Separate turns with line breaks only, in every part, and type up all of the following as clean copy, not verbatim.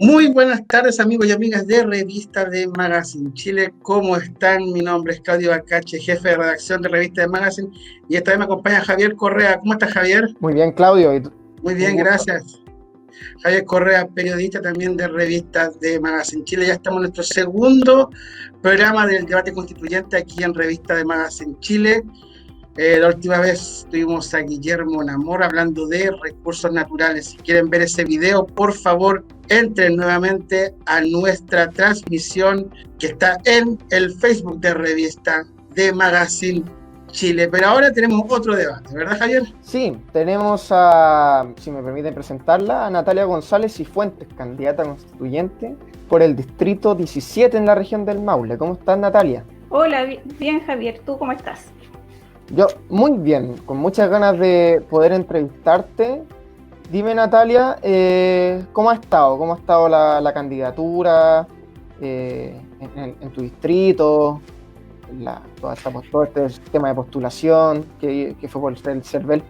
Muy buenas tardes, amigos y amigas de Revista de Magazine Chile. ¿Cómo están? Mi nombre es Claudio Bacache, jefe de redacción de Revista de Magazine, y esta vez me acompaña Javier Correa. ¿Cómo estás, Javier?
Muy bien, Claudio,
Muy
un
bien,
gusto.
gracias. Javier Correa, periodista también de Revista de Magazine Chile. Ya estamos en nuestro segundo programa del debate constituyente aquí en Revista de Magazine Chile. La última vez tuvimos a Guillermo Namor hablando de recursos naturales. Si quieren ver ese video, por favor, entren nuevamente a nuestra transmisión que está en el Facebook de Revista de Magazine Chile. Pero ahora tenemos otro debate, ¿verdad, Javier?
Sí, tenemos a, si me permiten presentarla, a Natalia González y Fuentes, candidata constituyente por el distrito 17 en la región del Maule. ¿Cómo estás, Natalia?
Hola, bien Javier, ¿tú cómo estás?
Yo muy bien, con muchas ganas de poder entrevistarte. Dime, Natalia, ¿cómo ha estado? ¿Cómo ha estado la candidatura en tu distrito? Todo este sistema de postulación que fue por el CERVEL.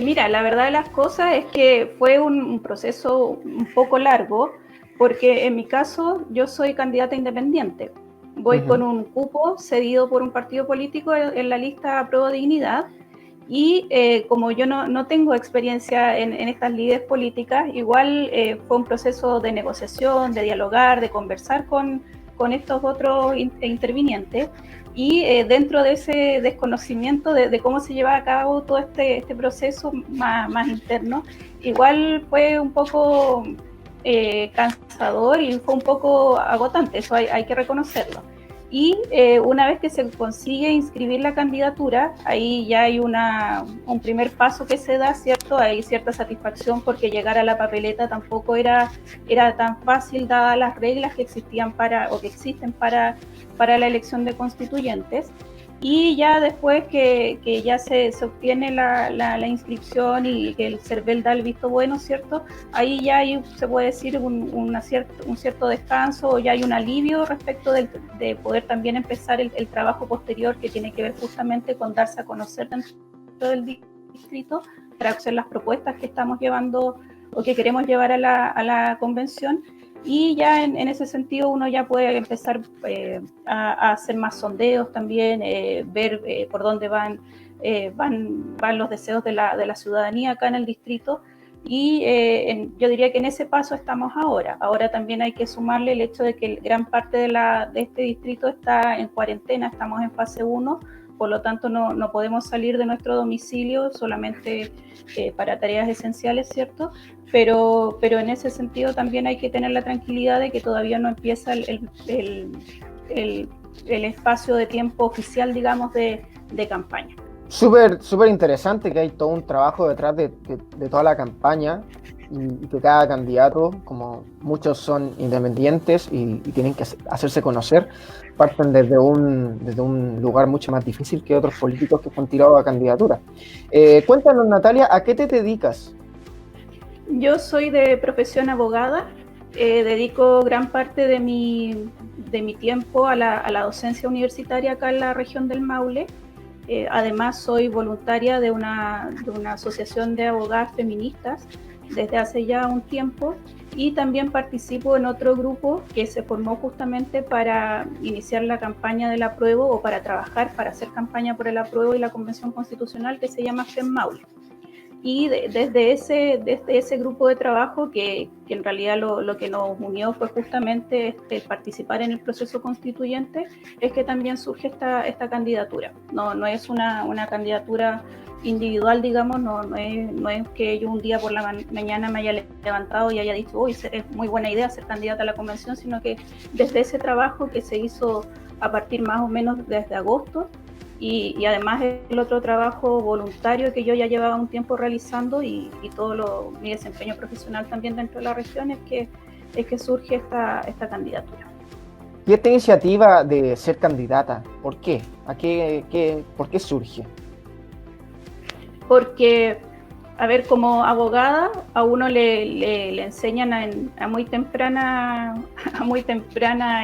Mira, la verdad de las cosas es que fue un proceso un poco largo, porque en mi caso yo soy candidata independiente. Voy con un cupo cedido por un partido político en la lista Apruebo Dignidad, y como yo no tengo experiencia en estas lides políticas, igual fue un proceso de negociación, de dialogar, de conversar con estos otros intervinientes. Y dentro de ese desconocimiento de cómo se lleva a cabo todo este proceso más interno, igual fue un poco cansador y fue un poco agotante, eso hay que reconocerlo. Y una vez que se consigue inscribir la candidatura, ahí ya hay un primer paso que se da, ¿cierto? Hay cierta satisfacción porque llegar a la papeleta tampoco era tan fácil, dadas las reglas que existían que existen para la elección de constituyentes. Y ya después que ya se obtiene la inscripción y que el CERVEL da el visto bueno, ¿cierto? Ahí ya se puede decir un cierto descanso, o ya hay un alivio respecto de poder también empezar el trabajo posterior, que tiene que ver justamente con darse a conocer dentro del distrito para hacer las propuestas que estamos llevando o que queremos llevar a la convención. Y ya en ese sentido uno ya puede empezar a hacer más sondeos también, ver por dónde van los deseos de la ciudadanía acá en el distrito. Y yo diría que en ese paso estamos ahora. Ahora también hay que sumarle el hecho de que gran parte de este distrito está en cuarentena, estamos en fase 1, por lo tanto no podemos salir de nuestro domicilio solamente para tareas esenciales, ¿cierto? Pero en ese sentido también hay que tener la tranquilidad de que todavía no empieza el espacio de tiempo oficial, digamos, de campaña.
Súper interesante que hay todo un trabajo detrás de toda la campaña y que cada candidato, como muchos son independientes y tienen que hacerse conocer, parten desde un lugar mucho más difícil que otros políticos que han tirado a candidatura. Cuéntanos, Natalia, ¿a qué te dedicas?
Yo soy de profesión abogada, dedico gran parte de mi tiempo a la docencia universitaria acá en la región del Maule. Además soy voluntaria de una asociación de abogadas feministas desde hace ya un tiempo, y también participo en otro grupo que se formó justamente para iniciar la campaña del apruebo, o para trabajar para hacer campaña por el apruebo y la convención constitucional, que se llama FEM Maule. Y desde ese grupo de trabajo, que en realidad lo que nos unió fue justamente participar en el proceso constituyente, es que también surge esta candidatura. No es una candidatura individual, digamos, no es que yo un día por la mañana me haya levantado y haya dicho, uy, es muy buena idea ser candidata a la convención, sino que desde ese trabajo que se hizo a partir más o menos desde agosto, y además el otro trabajo voluntario que yo ya llevaba un tiempo realizando, y todo mi desempeño profesional también dentro de la región, es que surge esta candidatura.
¿Y esta iniciativa de ser candidata, por qué? ¿Por qué surge?
Porque, a ver, como abogada a uno le enseñan a muy temprana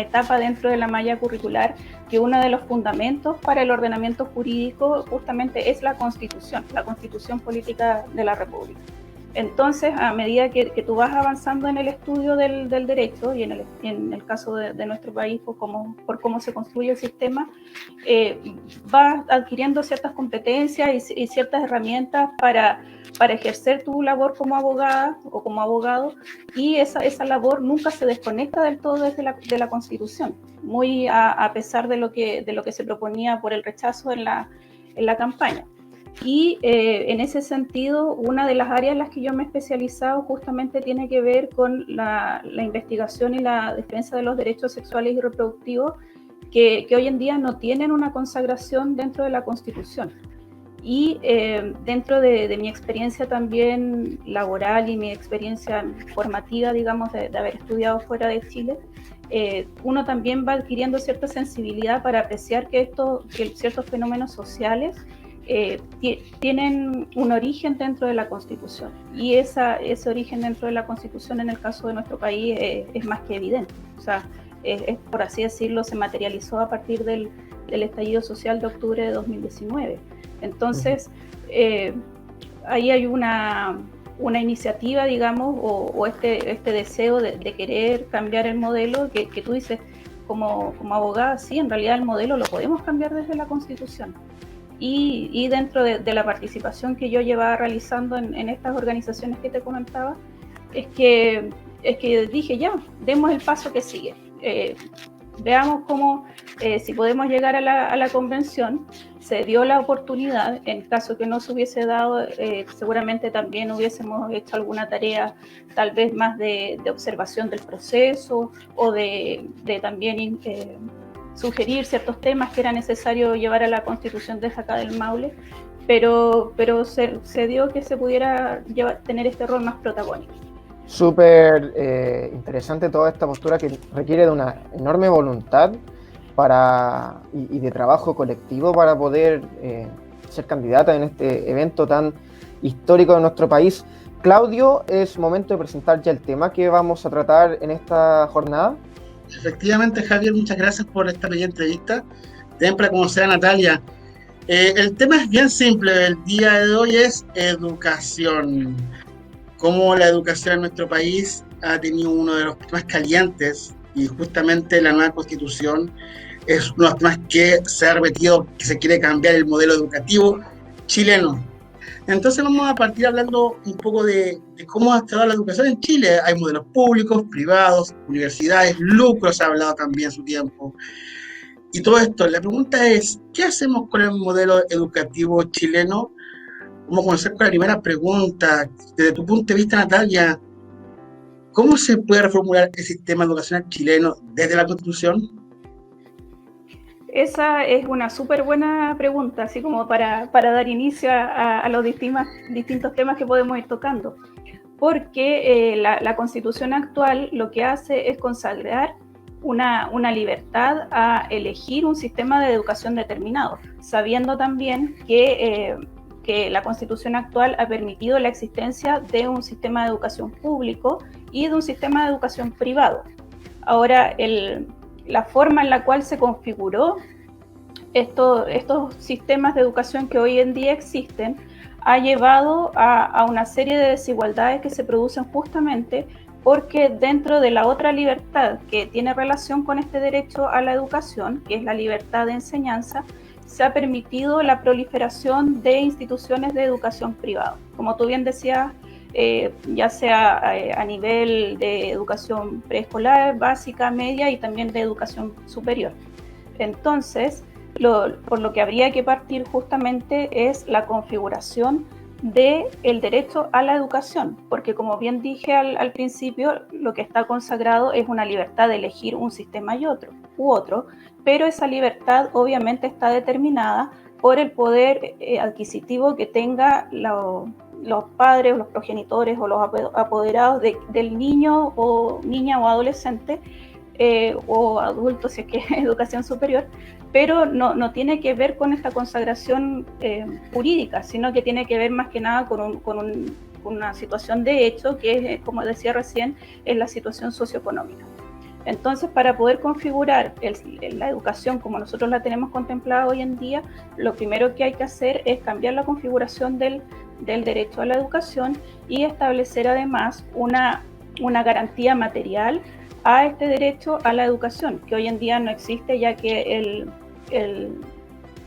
etapa dentro de la malla curricular que uno de los fundamentos para el ordenamiento jurídico justamente es la Constitución política de la República. Entonces, a medida que tú vas avanzando en el estudio del derecho, y en el caso de nuestro país, por cómo se construye el sistema, vas adquiriendo ciertas competencias y ciertas herramientas para ejercer tu labor como abogada o como abogado, y esa labor nunca se desconecta del todo de la Constitución, muy a pesar de lo que se proponía por el rechazo en la campaña. Y en ese sentido, una de las áreas en las que yo me he especializado justamente tiene que ver con la investigación y la defensa de los derechos sexuales y reproductivos, que hoy en día no tienen una consagración dentro de la Constitución. Y dentro de mi experiencia también laboral y mi experiencia formativa, digamos, de haber estudiado fuera de Chile, uno también va adquiriendo cierta sensibilidad para apreciar que ciertos fenómenos sociales tienen un origen dentro de la Constitución, y ese origen dentro de la Constitución en el caso de nuestro país es más que evidente. O sea, por así decirlo, se materializó a partir del estallido social de octubre de 2019. Entonces, ahí hay una iniciativa, digamos, o este deseo de querer cambiar el modelo que tú dices como abogada. Sí, en realidad el modelo lo podemos cambiar desde la Constitución. Y dentro de la participación que yo llevaba realizando en estas organizaciones que te comentaba, es que dije, ya, demos el paso que sigue. Veamos cómo, si podemos llegar a la convención. Se dio la oportunidad. En caso que no se hubiese dado, seguramente también hubiésemos hecho alguna tarea tal vez más de observación del proceso, o de también sugerir ciertos temas que era necesario llevar a la Constitución de acá del Maule, pero se dio que se pudiera tener este rol más protagónico.
Súper interesante toda esta postura, que requiere de una enorme voluntad y de trabajo colectivo para poder ser candidata en este evento tan histórico de nuestro país. Claudio, es momento de presentar ya el tema que vamos a tratar en esta jornada.
Efectivamente, Javier, muchas gracias por esta bella entrevista. También para conocer a Natalia. El tema es bien simple, el día de hoy es educación. Cómo la educación en nuestro país ha tenido uno de los temas calientes, y justamente la nueva Constitución es uno de los temas que se ha repetido, que se quiere cambiar el modelo educativo chileno. Entonces vamos a partir hablando un poco de cómo ha estado la educación en Chile. Hay modelos públicos, privados, universidades, lucros, se ha hablado también en su tiempo. Y todo esto, la pregunta es, ¿qué hacemos con el modelo educativo chileno? Vamos a comenzar con la primera pregunta. Desde tu punto de vista, Natalia, ¿cómo se puede reformular el sistema educacional chileno desde la Constitución?
Esa es una súper buena pregunta, así como para dar inicio a los distintos temas que podemos ir tocando. Porque la Constitución actual lo que hace es consagrar una libertad a elegir un sistema de educación determinado, sabiendo también que la Constitución actual ha permitido la existencia de un sistema de educación público y de un sistema de educación privado. Ahora, la forma en la cual se configuró estos sistemas de educación que hoy en día existen ha llevado a una serie de desigualdades que se producen justamente porque dentro de la otra libertad que tiene relación con este derecho a la educación, que es la libertad de enseñanza, se ha permitido la proliferación de instituciones de educación privada. Como tú bien decías, ya sea a nivel de educación preescolar, básica, media y también de educación superior. Entonces, por lo que habría que partir justamente es la configuración del derecho a la educación, porque como bien dije al principio, lo que está consagrado es una libertad de elegir un sistema u otro, pero esa libertad obviamente está determinada por el poder adquisitivo que tenga los padres, los progenitores o los apoderados del niño o niña o adolescente o adulto, si es que es educación superior, pero no tiene que ver con esta consagración jurídica, sino que tiene que ver más que nada con una situación de hecho que es, como decía recién, es la situación socioeconómica. Entonces, para poder configurar la educación como nosotros la tenemos contemplada hoy en día, lo primero que hay que hacer es cambiar la configuración del del derecho a la educación y establecer además una garantía material a este derecho a la educación, que hoy en día no existe, ya que el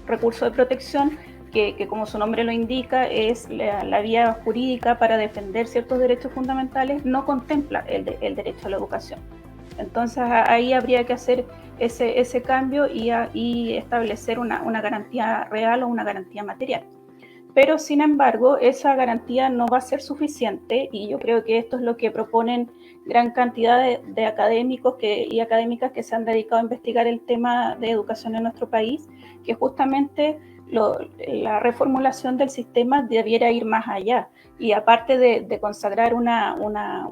recurso de protección, que como su nombre lo indica, es la vía jurídica para defender ciertos derechos fundamentales, no contempla el derecho a la educación. Entonces ahí habría que hacer ese cambio y establecer una garantía real o una garantía material. Pero sin embargo, esa garantía no va a ser suficiente, y yo creo que esto es lo que proponen gran cantidad de académicos y académicas que se han dedicado a investigar el tema de educación en nuestro país, que justamente la reformulación del sistema debiera ir más allá. Y aparte de consagrar una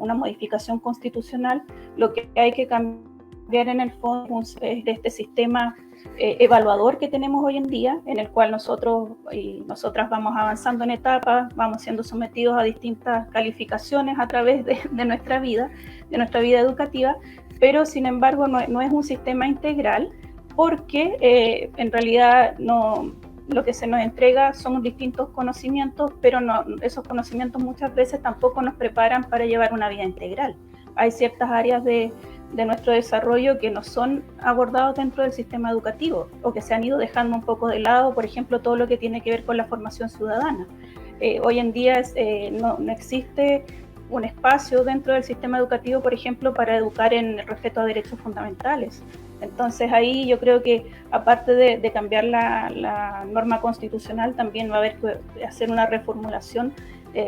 modificación constitucional, lo que hay que cambiar en el fondo es este sistema evaluador que tenemos hoy en día, en el cual nosotros y nosotras vamos avanzando en etapas, vamos siendo sometidos a distintas calificaciones a través de nuestra vida educativa, pero sin embargo no es un sistema integral, porque en realidad lo que se nos entrega son distintos conocimientos, pero esos conocimientos muchas veces tampoco nos preparan para llevar una vida integral. Hay ciertas áreas de nuestro desarrollo que no son abordados dentro del sistema educativo o que se han ido dejando un poco de lado, por ejemplo, todo lo que tiene que ver con la formación ciudadana. Hoy en día no existe un espacio dentro del sistema educativo, por ejemplo, para educar en el respeto a derechos fundamentales. Entonces ahí yo creo que aparte de cambiar la norma constitucional, también va a haber que hacer una reformulación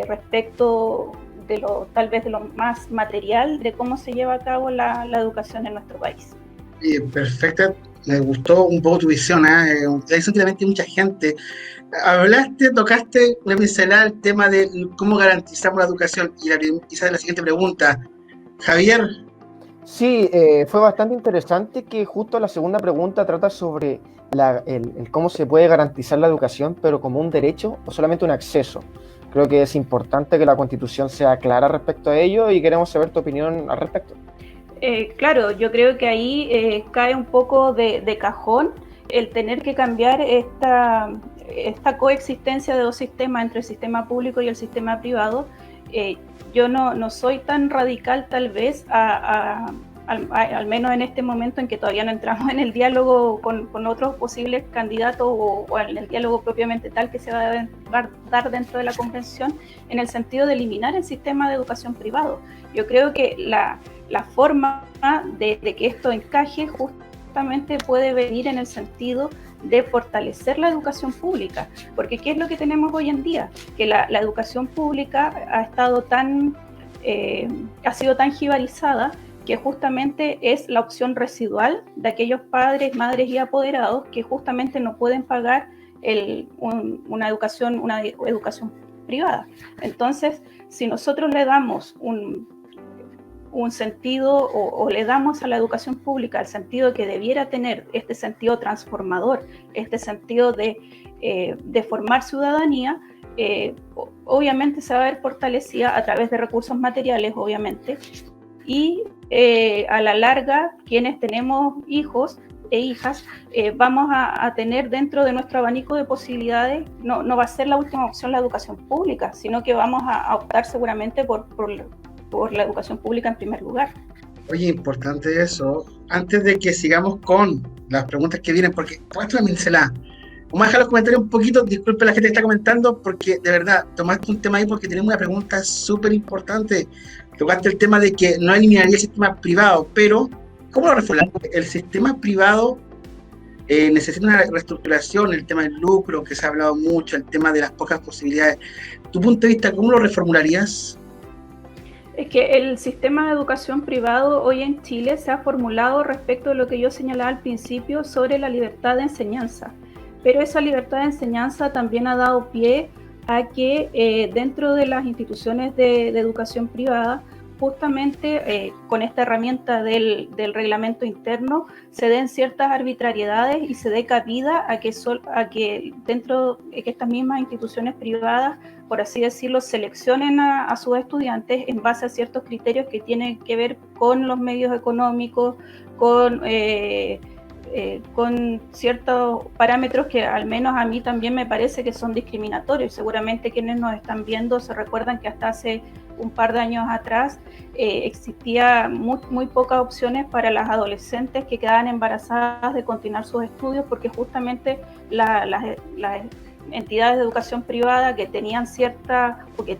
respecto tal vez de lo más material de cómo se lleva a cabo la educación en nuestro país.
Perfecta, me gustó un poco tu visión, hay simplemente mucha gente. Tocaste una pincelada el tema de cómo garantizamos la educación, y quizás la siguiente pregunta, Javier.
Sí, fue bastante interesante que justo la segunda pregunta trata sobre el cómo se puede garantizar la educación, pero como un derecho o solamente un acceso. Creo que es importante que la Constitución sea clara respecto a ello y queremos saber tu opinión al respecto.
Claro, yo creo que ahí cae un poco de cajón el tener que cambiar esta coexistencia de dos sistemas entre el sistema público y el sistema privado. Yo no soy tan radical tal vez al menos en este momento en que todavía no entramos en el diálogo con otros posibles candidatos o en el diálogo propiamente tal que se va a dar dentro de la convención, en el sentido de eliminar el sistema de educación privado. Yo creo que la forma de que esto encaje justamente puede venir en el sentido de fortalecer la educación pública, porque ¿qué es lo que tenemos hoy en día? Que la educación pública ha sido tan jibarizada que justamente es la opción residual de aquellos padres, madres y apoderados que justamente no pueden pagar una educación privada. Entonces, si nosotros le damos un sentido o le damos a la educación pública el sentido que debiera tener, este sentido transformador, este sentido de formar ciudadanía, obviamente se va a ver fortalecida a través de recursos materiales, obviamente, y a la larga, quienes tenemos hijos e hijas, vamos a tener dentro de nuestro abanico de posibilidades, no va a ser la última opción la educación pública, sino que vamos a optar seguramente por la educación pública en primer lugar.
Oye, importante eso. Antes de que sigamos con las preguntas que vienen, porque puesto la pincelada, vamos a dejar los comentarios un poquito, disculpe la gente que está comentando, porque de verdad, tomaste un tema ahí porque tenemos una pregunta súper importante. Tocaste el tema de que no eliminaría el sistema privado, pero ¿cómo lo reformulamos? El sistema privado necesita una reestructuración, el tema del lucro, que se ha hablado mucho, el tema de las pocas posibilidades. Tu punto de vista, ¿cómo lo reformularías?
Es que el sistema de educación privado hoy en Chile se ha formulado respecto de lo que yo señalaba al principio sobre la libertad de enseñanza, pero esa libertad de enseñanza también ha dado pie a que dentro de las instituciones de educación privada, justamente con esta herramienta del reglamento interno, se den ciertas arbitrariedades y se dé cabida a que dentro de que estas mismas instituciones privadas, por así decirlo, seleccionen a sus estudiantes en base a ciertos criterios que tienen que ver con los medios económicos, con con ciertos parámetros que al menos a mí también me parece que son discriminatorios. Seguramente quienes nos están viendo se recuerdan que hasta hace un par de años atrás existía muy pocas opciones para las adolescentes que quedaban embarazadas de continuar sus estudios, porque justamente las entidades de educación privada que tenían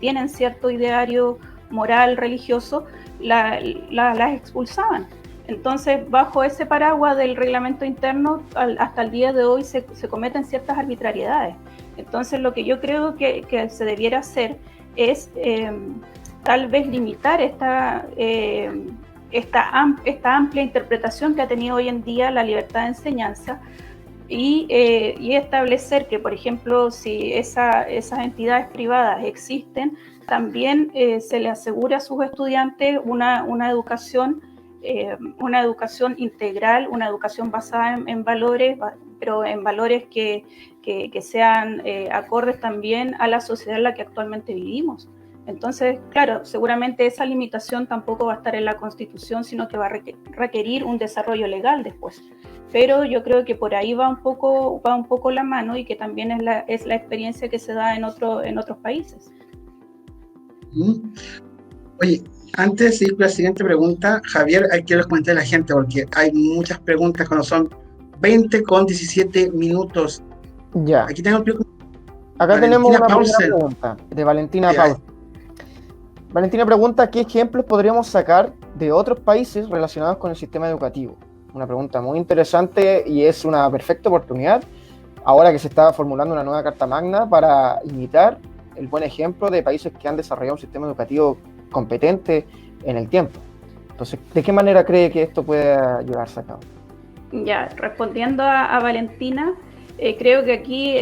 tienen cierto ideario moral, religioso, las expulsaban. Entonces, bajo ese paraguas del reglamento interno, hasta el día de hoy se cometen ciertas arbitrariedades. Entonces, lo que yo creo que se debiera hacer es tal vez limitar esta amplia interpretación que ha tenido hoy en día la libertad de enseñanza y establecer que, por ejemplo, si esas entidades privadas existen, también se le asegura a sus estudiantes una educación integral, una educación basada en valores, pero en valores que sean acordes también a la sociedad en la que actualmente vivimos. Entonces, claro, seguramente esa limitación tampoco va a estar en la Constitución, sino que va a requerir un desarrollo legal después. Pero yo creo que por ahí va un poco la mano, y que también es la experiencia que se da en otros países.
Oye, antes de ir con la siguiente pregunta, Javier, hay que los comentar a la gente porque hay muchas preguntas cuando son 20 con 17 minutos.
Ya.
Aquí tengo
Acá tenemos una primera pregunta de Valentina Paus. Valentina pregunta: ¿qué ejemplos podríamos sacar de otros países relacionados con el sistema educativo? Una pregunta muy interesante y es una perfecta oportunidad, ahora que se está formulando una nueva Carta Magna, para imitar el buen ejemplo de países que han desarrollado un sistema educativo competente en el tiempo. Entonces, ¿de qué manera cree que esto puede llevarse a cabo?
Ya, respondiendo a Valentina, creo que aquí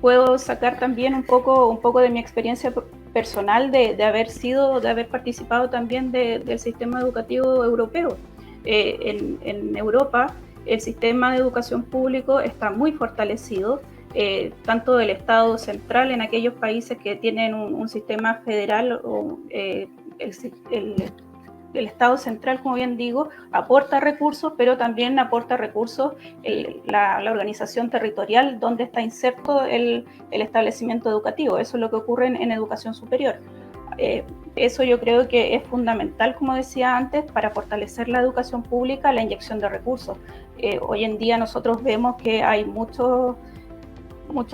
puedo sacar también un poco de mi experiencia personal de haber participado también del sistema educativo europeo. En Europa el sistema de educación público está muy fortalecido, tanto del Estado central en aquellos países que tienen un sistema federal, o el Estado central, como bien digo, aporta recursos, pero también aporta recursos la organización territorial donde está inserto el establecimiento educativo. Eso es lo que ocurre en educación superior. Eso yo creo que es fundamental, como decía antes, para fortalecer la educación pública, la inyección de recursos. Hoy en día nosotros vemos que hay muchos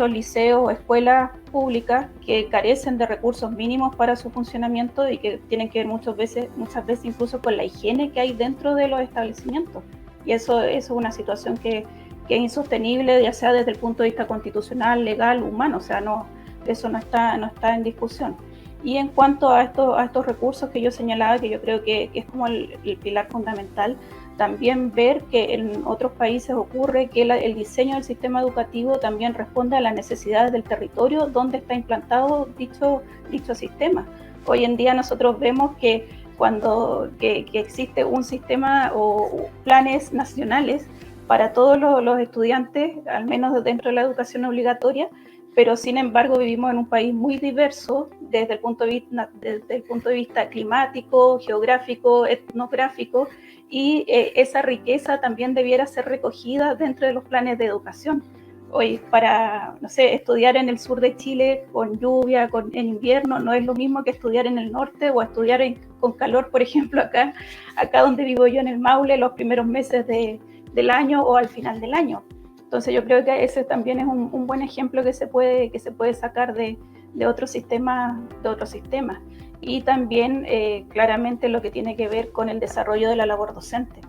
liceos o escuelas públicas que carecen de recursos mínimos para su funcionamiento y que tienen que ver muchas veces incluso con la higiene que hay dentro de los establecimientos. Y eso es una situación que es insostenible, ya sea desde el punto de vista constitucional, legal, humano. O sea, eso no está en discusión. Y en cuanto a estos recursos que yo señalaba, que yo creo que es como el pilar fundamental, también ver que en otros países ocurre que el diseño del sistema educativo también responde a las necesidades del territorio donde está implantado dicho sistema. Hoy en día nosotros vemos que cuando existe un sistema o planes nacionales para todos los estudiantes, al menos dentro de la educación obligatoria, pero sin embargo vivimos en un país muy diverso desde el punto de vista climático, geográfico, etnográfico, y esa riqueza también debiera ser recogida dentro de los planes de educación. Hoy, para, no sé, estudiar en el sur de Chile con lluvia, en invierno, no es lo mismo que estudiar en el norte o estudiar con calor, por ejemplo, acá donde vivo yo en el Maule, los primeros meses del año o al final del año. Entonces yo creo que ese también es un buen ejemplo que se puede sacar de otros sistemas. Y también claramente lo que tiene que ver con el desarrollo de la labor docente.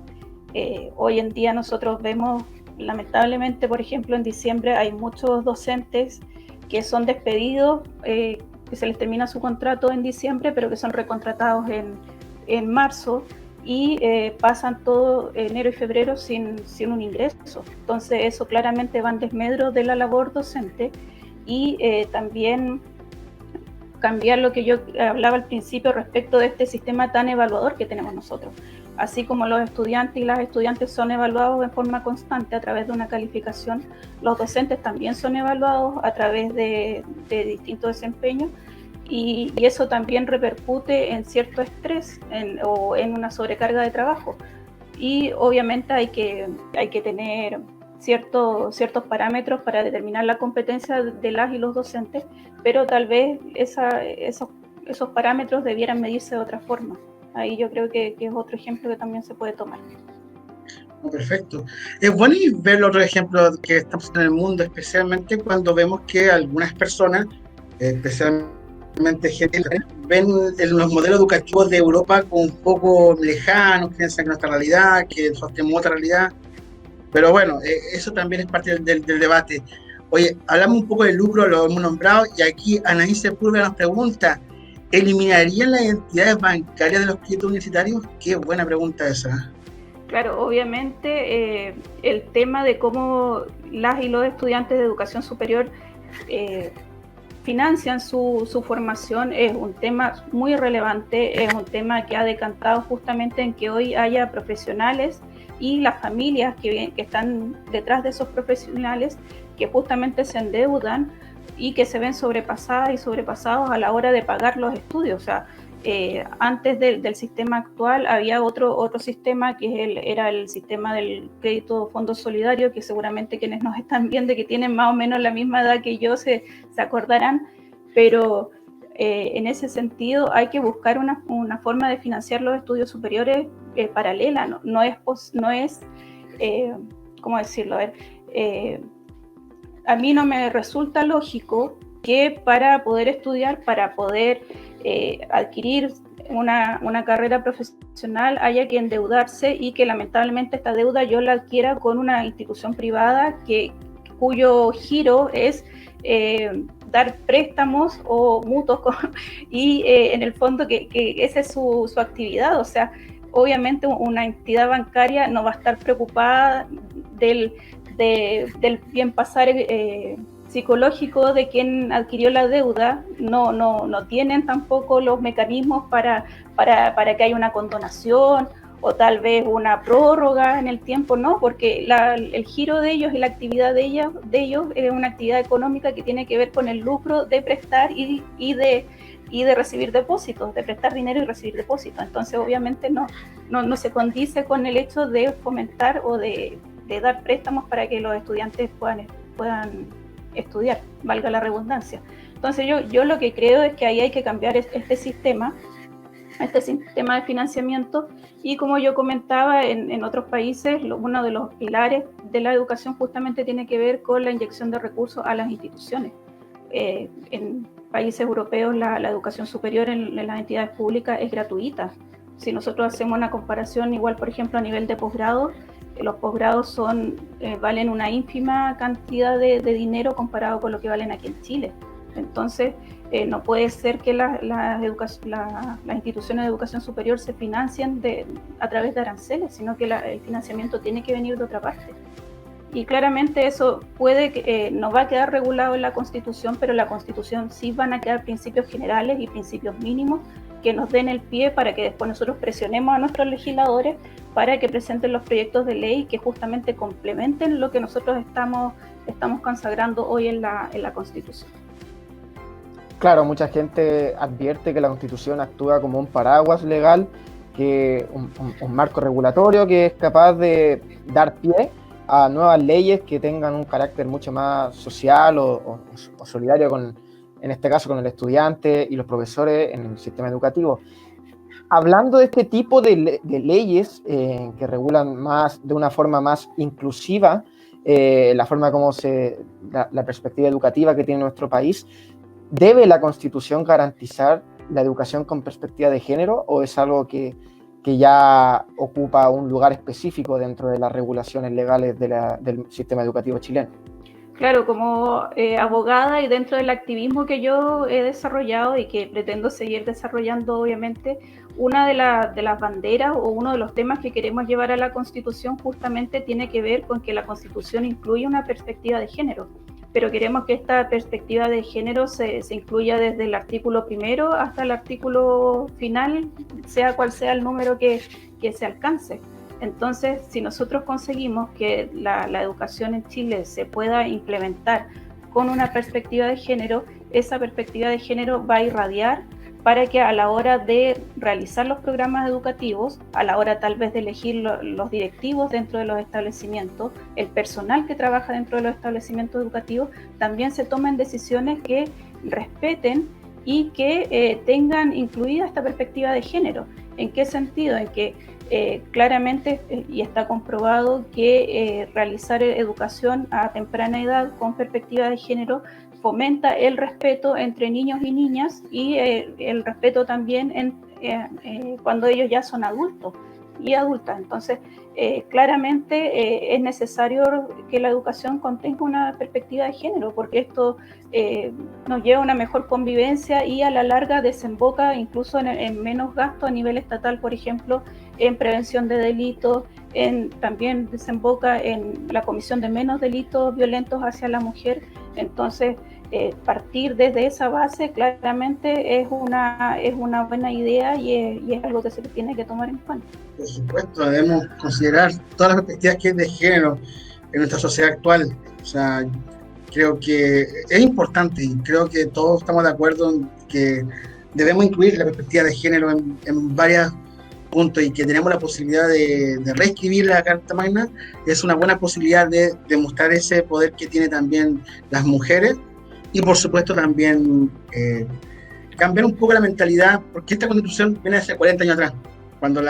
Hoy en día nosotros vemos, lamentablemente, por ejemplo, en diciembre hay muchos docentes que son despedidos, que se les termina su contrato en diciembre, pero que son recontratados en marzo, y pasan todo enero y febrero sin un ingreso. Entonces eso claramente va en desmedro de la labor docente. Y también cambiar lo que yo hablaba al principio respecto de este sistema tan evaluador que tenemos nosotros. Así como los estudiantes y las estudiantes son evaluados en forma constante a través de una calificación, los docentes también son evaluados a través de distintos desempeños, y eso también repercute en cierto estrés o en una sobrecarga de trabajo. y obviamente hay que tener ciertos parámetros para determinar la competencia de las y los docentes, pero tal vez esos parámetros debieran medirse de otra forma. Ahí yo creo que es otro ejemplo que también se puede tomar.
Perfecto. Es bueno ver otros ejemplos que estamos en el mundo, especialmente cuando vemos que algunas personas, especialmente gente, ven los modelos educativos de Europa como un poco lejanos, piensan que nuestra realidad, que sostenemos otra realidad. Pero bueno, eso también es parte del debate. Oye, hablamos un poco del lucro, lo hemos nombrado, y aquí Anaís Sepúlveda nos pregunta, ¿eliminarían las entidades bancarias de los créditos universitarios? Qué buena pregunta esa.
Claro, obviamente el tema de cómo las y los estudiantes de educación superior financian su formación es un tema muy relevante, es un tema que ha decantado justamente en que hoy haya profesionales y las familias que están detrás de esos profesionales que justamente se endeudan y que se ven sobrepasadas y sobrepasados a la hora de pagar los estudios. O sea, antes del sistema actual había otro sistema que era el sistema del crédito fondo solidario, que seguramente quienes nos están viendo que tienen más o menos la misma edad que yo se acordarán, pero en ese sentido hay que buscar una forma de financiar los estudios superiores paralela, no es ¿cómo decirlo? A mí no me resulta lógico que para poder estudiar, para poder adquirir una carrera profesional haya que endeudarse y que lamentablemente esta deuda yo la adquiera con una institución privada cuyo giro es dar préstamos o mutuos y en el fondo que esa es su actividad. O sea, obviamente una entidad bancaria no va a estar preocupada del bien pasar psicológico de quien adquirió la deuda, no tienen tampoco los mecanismos para que haya una condonación o tal vez una prórroga en el tiempo, no, porque el giro de ellos y la actividad de ellos es una actividad económica que tiene que ver con el lucro de prestar y de recibir depósitos, de prestar dinero y recibir depósitos. Entonces obviamente no se condice con el hecho de fomentar o de dar préstamos para que los estudiantes puedan estudiar, valga la redundancia. Entonces yo lo que creo es que ahí hay que cambiar este sistema de financiamiento, y como yo comentaba, en otros países uno de los pilares de la educación justamente tiene que ver con la inyección de recursos a las instituciones. En países europeos la educación superior en las entidades públicas es gratuita. Si nosotros hacemos una comparación igual, por ejemplo, a nivel de posgrado, los posgrados valen una ínfima cantidad de dinero comparado con lo que valen aquí en Chile. Entonces, no puede ser que las instituciones de educación superior se financien a través de aranceles, sino que el financiamiento tiene que venir de otra parte. Y claramente eso no va a quedar regulado en la Constitución, pero en la Constitución sí van a quedar principios generales y principios mínimos que nos den el pie para que después nosotros presionemos a nuestros legisladores para que presenten los proyectos de ley que justamente complementen lo que nosotros estamos consagrando hoy en la Constitución.
Claro, mucha gente advierte que la Constitución actúa como un paraguas legal, que un marco regulatorio que es capaz de dar pie a nuevas leyes que tengan un carácter mucho más social o solidario en este caso con el estudiante y los profesores en el sistema educativo. Hablando de este tipo de leyes que regulan de una forma más inclusiva la forma como la perspectiva educativa que tiene nuestro país, ¿debe la Constitución garantizar la educación con perspectiva de género o es algo que ya ocupa un lugar específico dentro de las regulaciones legales del sistema educativo chileno?
Claro, como abogada y dentro del activismo que yo he desarrollado y que pretendo seguir desarrollando, obviamente, una de las banderas o uno de los temas que queremos llevar a la Constitución justamente tiene que ver con que la Constitución incluye una perspectiva de género, pero queremos que esta perspectiva de género se incluya desde el artículo primero hasta el artículo final, sea cual sea el número que se alcance. Entonces, si nosotros conseguimos que la educación en Chile se pueda implementar con una perspectiva de género, esa perspectiva de género va a irradiar para que a la hora de realizar los programas educativos, a la hora tal vez de elegir los directivos dentro de los establecimientos, el personal que trabaja dentro de los establecimientos educativos, también se tomen decisiones que respeten y que tengan incluida esta perspectiva de género. ¿En qué sentido? En que claramente, y está comprobado, que realizar educación a temprana edad con perspectiva de género fomenta el respeto entre niños y niñas y el respeto también cuando ellos ya son adultos y adultas. Entonces, claramente es necesario que la educación contenga una perspectiva de género, porque esto nos lleva a una mejor convivencia y a la larga desemboca incluso en menos gasto a nivel estatal, por ejemplo, en prevención de delitos, también desemboca en la comisión de menos delitos violentos hacia la mujer. Entonces, partir desde esa base claramente es una buena idea y es algo que se tiene que tomar en cuenta.
Por supuesto, debemos considerar todas las perspectivas que hay de género en nuestra sociedad actual. O sea, creo que es importante y creo que todos estamos de acuerdo en que debemos incluir la perspectiva de género en varios puntos y que tenemos la posibilidad de reescribir la Carta Magna. Es una buena posibilidad de demostrar ese poder que tienen también las mujeres y por supuesto también cambiar un poco la mentalidad, porque esta Constitución viene hace 40 años atrás, cuando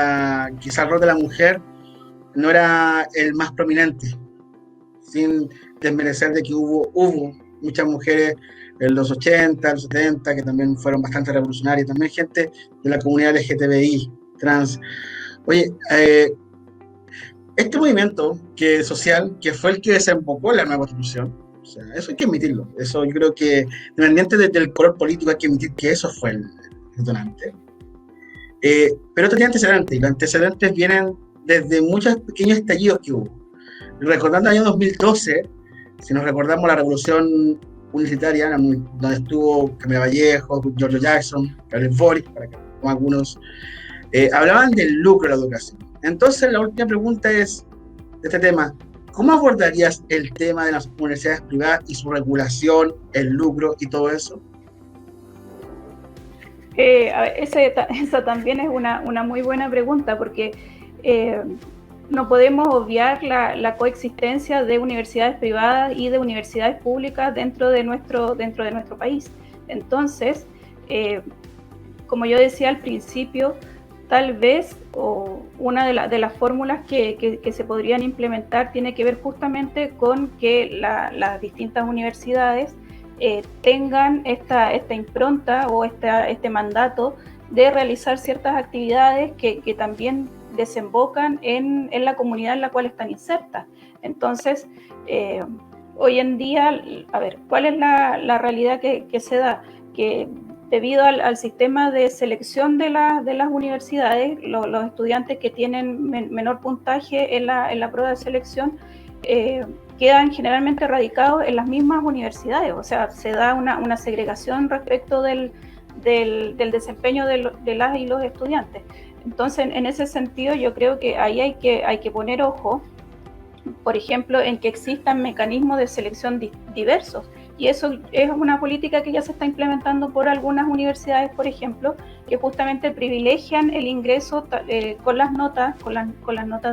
quizá el rol de la mujer no era el más prominente, sin desmerecer de que hubo muchas mujeres en los 80, los 70, que también fueron bastante revolucionarias, también gente de la comunidad LGTBI, trans. Oye, este movimiento social, que fue el que desembocó en la nueva Constitución, o sea, eso hay que admitirlo, eso yo creo que, independientemente del color político, hay que admitir que eso fue el detonante. Pero esto tiene antecedentes, y los antecedentes vienen desde muchos pequeños estallidos que hubo. Recordando el año 2012, si nos recordamos la revolución universitaria, donde estuvo Camila Vallejo, Giorgio Jackson, Gabriel Boric, para que algunos hablaban del lucro de la educación. Entonces, la última pregunta es de este tema: ¿cómo abordarías el tema de las universidades privadas y su regulación, el lucro y todo eso?
Esa también es una muy buena pregunta, porque no podemos obviar la coexistencia de universidades privadas y de universidades públicas dentro de nuestro país. Entonces, como yo decía al principio, tal vez una de las fórmulas que se podrían implementar tiene que ver justamente con que las distintas universidades tengan esta impronta o este mandato de realizar ciertas actividades que también desembocan en la comunidad en la cual están insertas. Entonces, hoy en día, a ver, ¿cuál es la realidad que se da? Que debido al sistema de selección de las universidades, los estudiantes que tienen menor puntaje en la prueba de selección quedan generalmente radicados en las mismas universidades. O sea, se da una segregación respecto del desempeño de las y los estudiantes. Entonces, en ese sentido, yo creo que ahí hay que poner ojo, por ejemplo, en que existan mecanismos de selección diversos. Y eso es una política que ya se está implementando por algunas universidades, por ejemplo, que justamente privilegian el ingreso con las notas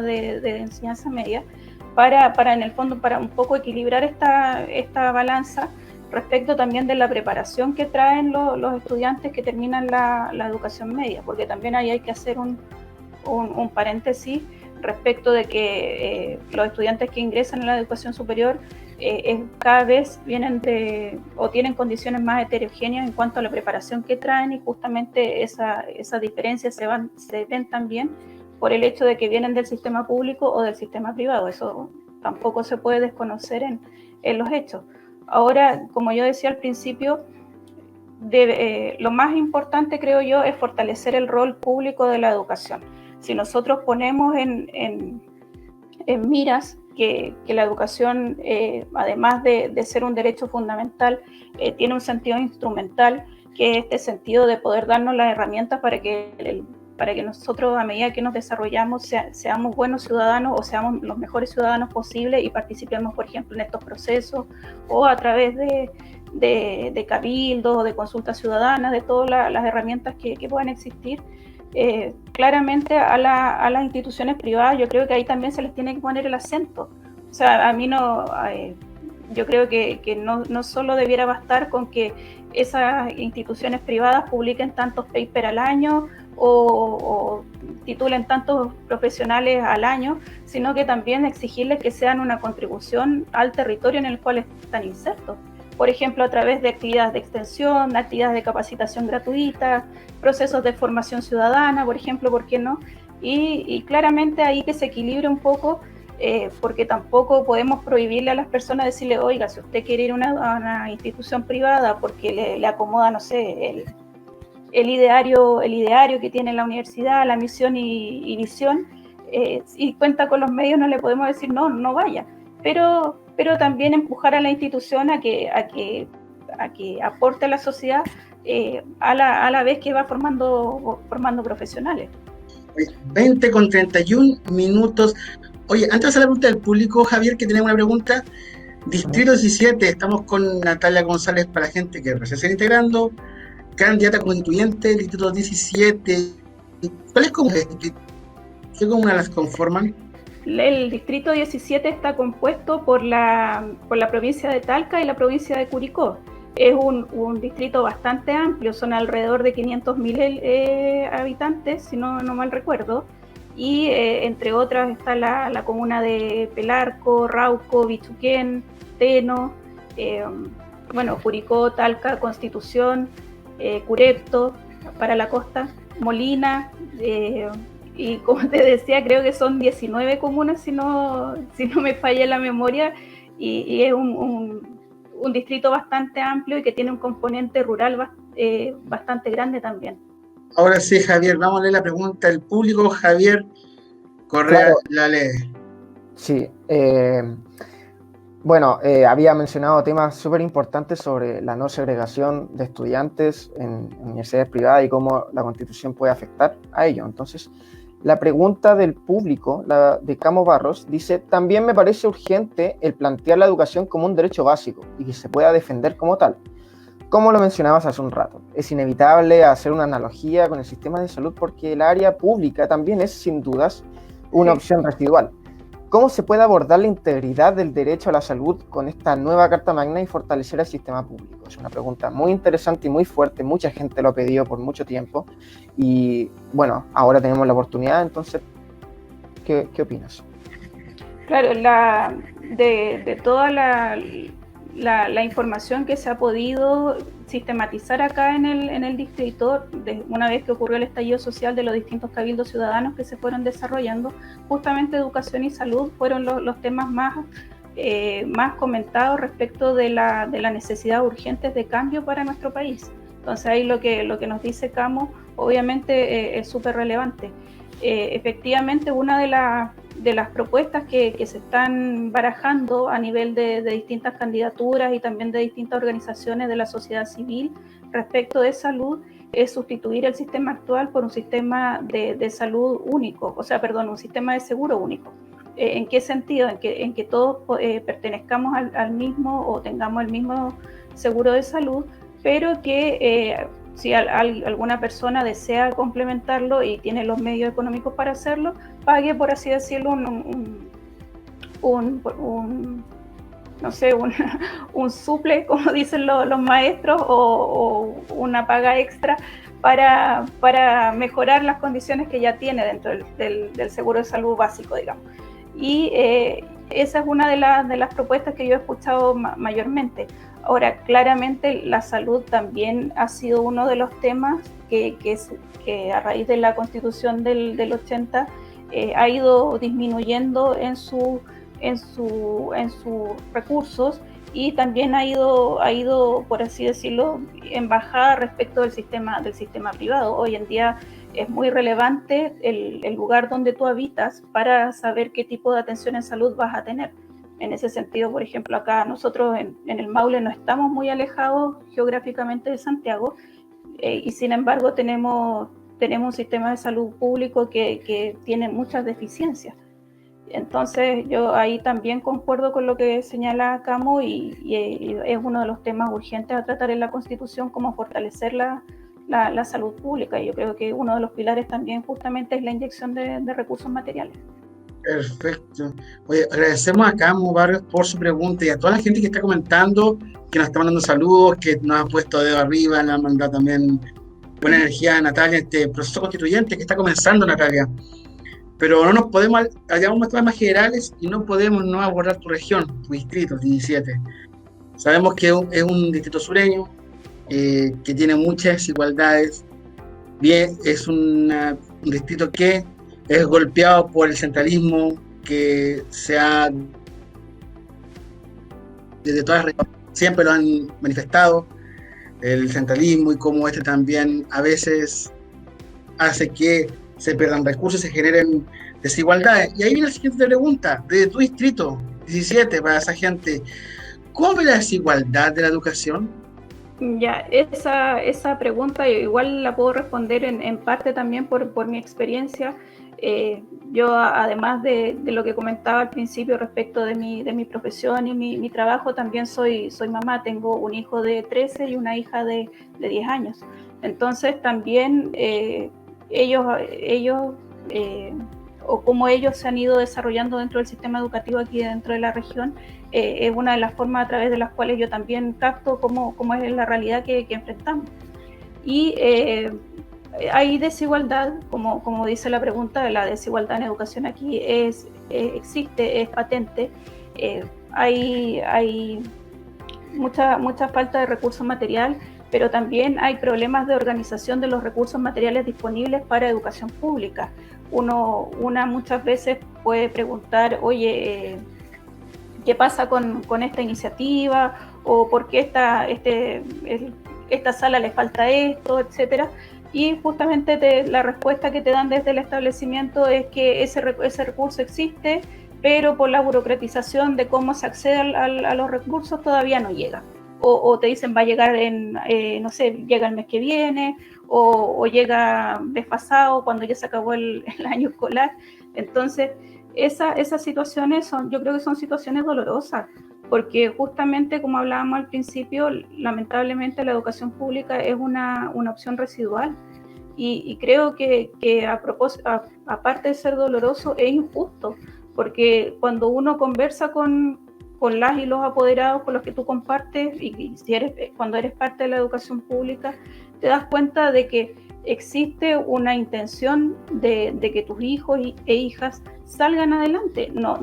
de enseñanza media, para en el fondo, para un poco equilibrar esta balanza respecto también de la preparación que traen los estudiantes que terminan la educación media, porque también ahí hay que hacer un paréntesis respecto de que los estudiantes que ingresan a la educación superior cada vez vienen o tienen condiciones más heterogéneas en cuanto a la preparación que traen, y justamente esas diferencias se ven también por el hecho de que vienen del sistema público o del sistema privado. Eso tampoco se puede desconocer en los hechos. Ahora, como yo decía al principio, lo más importante, creo yo, es fortalecer el rol público de la educación. Si nosotros ponemos en miras que la educación, además de ser un derecho fundamental, tiene un sentido instrumental, que es este sentido de poder darnos las herramientas para que nosotros, a medida que nos desarrollamos, seamos buenos ciudadanos o seamos los mejores ciudadanos posibles y participemos, por ejemplo, en estos procesos, o a través de cabildos, de consultas ciudadanas, de todas las herramientas que puedan existir. Claramente a las instituciones privadas yo creo que ahí también se les tiene que poner el acento. O sea, a mí no, yo creo que no solo debiera bastar con que esas instituciones privadas publiquen tantos papers al año o titulen tantos profesionales al año, sino que también exigirles que sean una contribución al territorio en el cual están insertos. Por ejemplo, a través de actividades de extensión, actividades de capacitación gratuita, procesos de formación ciudadana, por ejemplo, ¿por qué no? Y claramente ahí que se equilibre un poco, porque tampoco podemos prohibirle a las personas decirle, oiga, si usted quiere ir a una institución privada porque le acomoda, no sé, el ideario que tiene la universidad, la misión y visión, y cuenta con los medios, no le podemos decir no vaya, pero también empujar a la institución a que aporte a la sociedad, a la vez que va formando profesionales.
20:31. Oye, antes de hacer la pregunta del público, Javier, que tenemos una pregunta. Distrito 17, estamos con Natalia González para la gente que recién se está integrando, candidata constituyente, Distrito 17. ¿Cuáles comunas? ¿Qué comunas las conforman?
El distrito 17 está compuesto por la provincia de Talca y la provincia de Curicó. Es un distrito bastante amplio, son alrededor de 500.000 habitantes, si no mal recuerdo, y entre otras está la comuna de Pelarco, Rauco, Bichuquén, Teno, Curicó, Talca, Constitución, Curepto, para la costa, Molina, y como te decía, creo que son 19 comunas, si no me falla la memoria, y es un distrito bastante amplio y que tiene un componente rural bastante grande también.
Ahora sí, Javier, vamos a leer la pregunta del público. Javier Correa,
Claro.
la lee.
Sí, había mencionado temas súper importantes sobre la no segregación de estudiantes en universidades privadas y cómo la Constitución puede afectar a ello. Entonces, la pregunta del público, la de Camo Barros, dice: también me parece urgente el plantear la educación como un derecho básico y que se pueda defender como tal. Como lo mencionabas hace un rato, es inevitable hacer una analogía con el sistema de salud porque el área pública también es, sin dudas, una opción residual. ¿Cómo se puede abordar la integridad del derecho a la salud con esta nueva Carta Magna y fortalecer el sistema público? Es una pregunta muy interesante y muy fuerte, mucha gente lo ha pedido por mucho tiempo y bueno, ahora tenemos la oportunidad, entonces, ¿qué opinas?
Claro, de toda la información que se ha podido sistematizar acá en el distrito, una vez que ocurrió el estallido social de los distintos cabildos ciudadanos que se fueron desarrollando, justamente educación y salud fueron los temas más comentados respecto de la necesidad urgente de cambio para nuestro país. Entonces ahí lo que nos dice Camo obviamente es súper relevante. Efectivamente, una de las propuestas que se están barajando a nivel de distintas candidaturas y también de distintas organizaciones de la sociedad civil respecto de salud es sustituir el sistema actual por un sistema de salud único, un sistema de seguro único. ¿En qué sentido? En que todos pertenezcamos al mismo o tengamos el mismo seguro de salud, pero que si alguna persona desea complementarlo y tiene los medios económicos para hacerlo, pague, por así decirlo, un suple, como dicen los maestros, o una paga extra para mejorar las condiciones que ya tiene dentro del seguro de salud básico, digamos. Y esa es una de las propuestas que yo he escuchado mayormente. Ahora, claramente la salud también ha sido uno de los temas que a raíz de la Constitución del 80 ha ido disminuyendo en sus recursos y también ha ido, por así decirlo, en bajada respecto del sistema privado. Hoy en día es muy relevante el lugar donde tú habitas para saber qué tipo de atención en salud vas a tener. En ese sentido, por ejemplo, acá nosotros en el Maule no estamos muy alejados geográficamente de Santiago, y sin embargo tenemos un sistema de salud público que tiene muchas deficiencias. Entonces yo ahí también concuerdo con lo que señala Camo y es uno de los temas urgentes a tratar en la Constitución, como fortalecer la salud pública. Yo creo que uno de los pilares también justamente es la inyección de recursos materiales.
Perfecto. Oye, agradecemos a Camus Barrios por su pregunta y a toda la gente que está comentando, que nos está mandando saludos, que nos ha puesto dedo arriba, nos ha mandado también buena energía a Natalia, este proceso constituyente que está comenzando, Natalia. Pero no nos podemos, hayamos temas más generales y no podemos no abordar tu región, tu distrito, 17. Sabemos que es un distrito sureño, que tiene muchas desigualdades. Bien, es un distrito que es golpeado por el centralismo que se ha, desde todas las regiones, siempre lo han manifestado, el centralismo, y cómo este también a veces hace que se pierdan recursos y se generen desigualdades. Y ahí viene la siguiente pregunta, desde tu distrito 17, para esa gente, ¿cómo ve la desigualdad de la educación?
Ya, esa pregunta igual la puedo responder en parte también por mi experiencia. Yo, además de lo que comentaba al principio respecto de mi profesión y mi trabajo, también soy mamá. Tengo un hijo de 13 y una hija de 10 años. Entonces también ellos o cómo ellos se han ido desarrollando dentro del sistema educativo aquí dentro de la región, es una de las formas a través de las cuales yo también capto cómo es la realidad que enfrentamos. Y hay desigualdad, como dice la pregunta, la desigualdad en educación aquí existe, es patente. Hay mucha falta de recursos materiales, pero también hay problemas de organización de los recursos materiales disponibles para educación pública. Una muchas veces puede preguntar, oye, ¿qué pasa con esta iniciativa? ¿O por qué esta sala le falta esto, etcétera? Y justamente la respuesta que te dan desde el establecimiento es que ese recurso existe, pero por la burocratización de cómo se accede a los recursos todavía no llega. O te dicen va a llegar no sé, llega el mes que viene, o llega desfasado cuando ya se acabó el año escolar. Entonces, esas situaciones yo creo que son situaciones dolorosas, porque justamente como hablábamos al principio, lamentablemente la educación pública es una opción residual. Y creo que aparte de ser doloroso, es injusto, porque cuando uno conversa con las y los apoderados con los que tú compartes, y cuando eres parte de la educación pública, te das cuenta de que existe una intención de que tus hijos e hijas salgan adelante. No,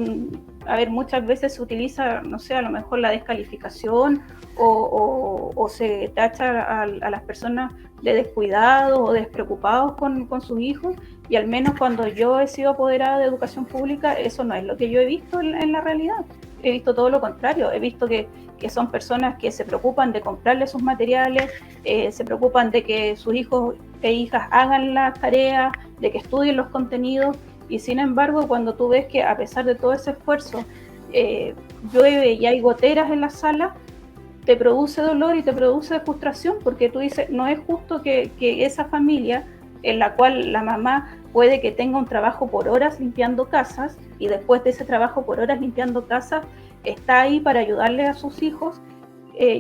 a ver, muchas veces se utiliza, no sé, a lo mejor la descalificación o se tacha a las personas de descuidados o despreocupados con sus hijos, y al menos cuando yo he sido apoderada de educación pública, eso no es lo que yo he visto en la realidad. He visto todo lo contrario, he visto que son personas que se preocupan de comprarle sus materiales, se preocupan de que sus hijos e hijas hagan las tareas, de que estudien los contenidos, y sin embargo cuando tú ves que a pesar de todo ese esfuerzo llueve y hay goteras en la sala, te produce dolor y te produce frustración, porque tú dices, no es justo que esa familia en la cual la mamá puede que tenga un trabajo por horas limpiando casas, y después de ese trabajo por horas limpiando casas está ahí para ayudarle a sus hijos.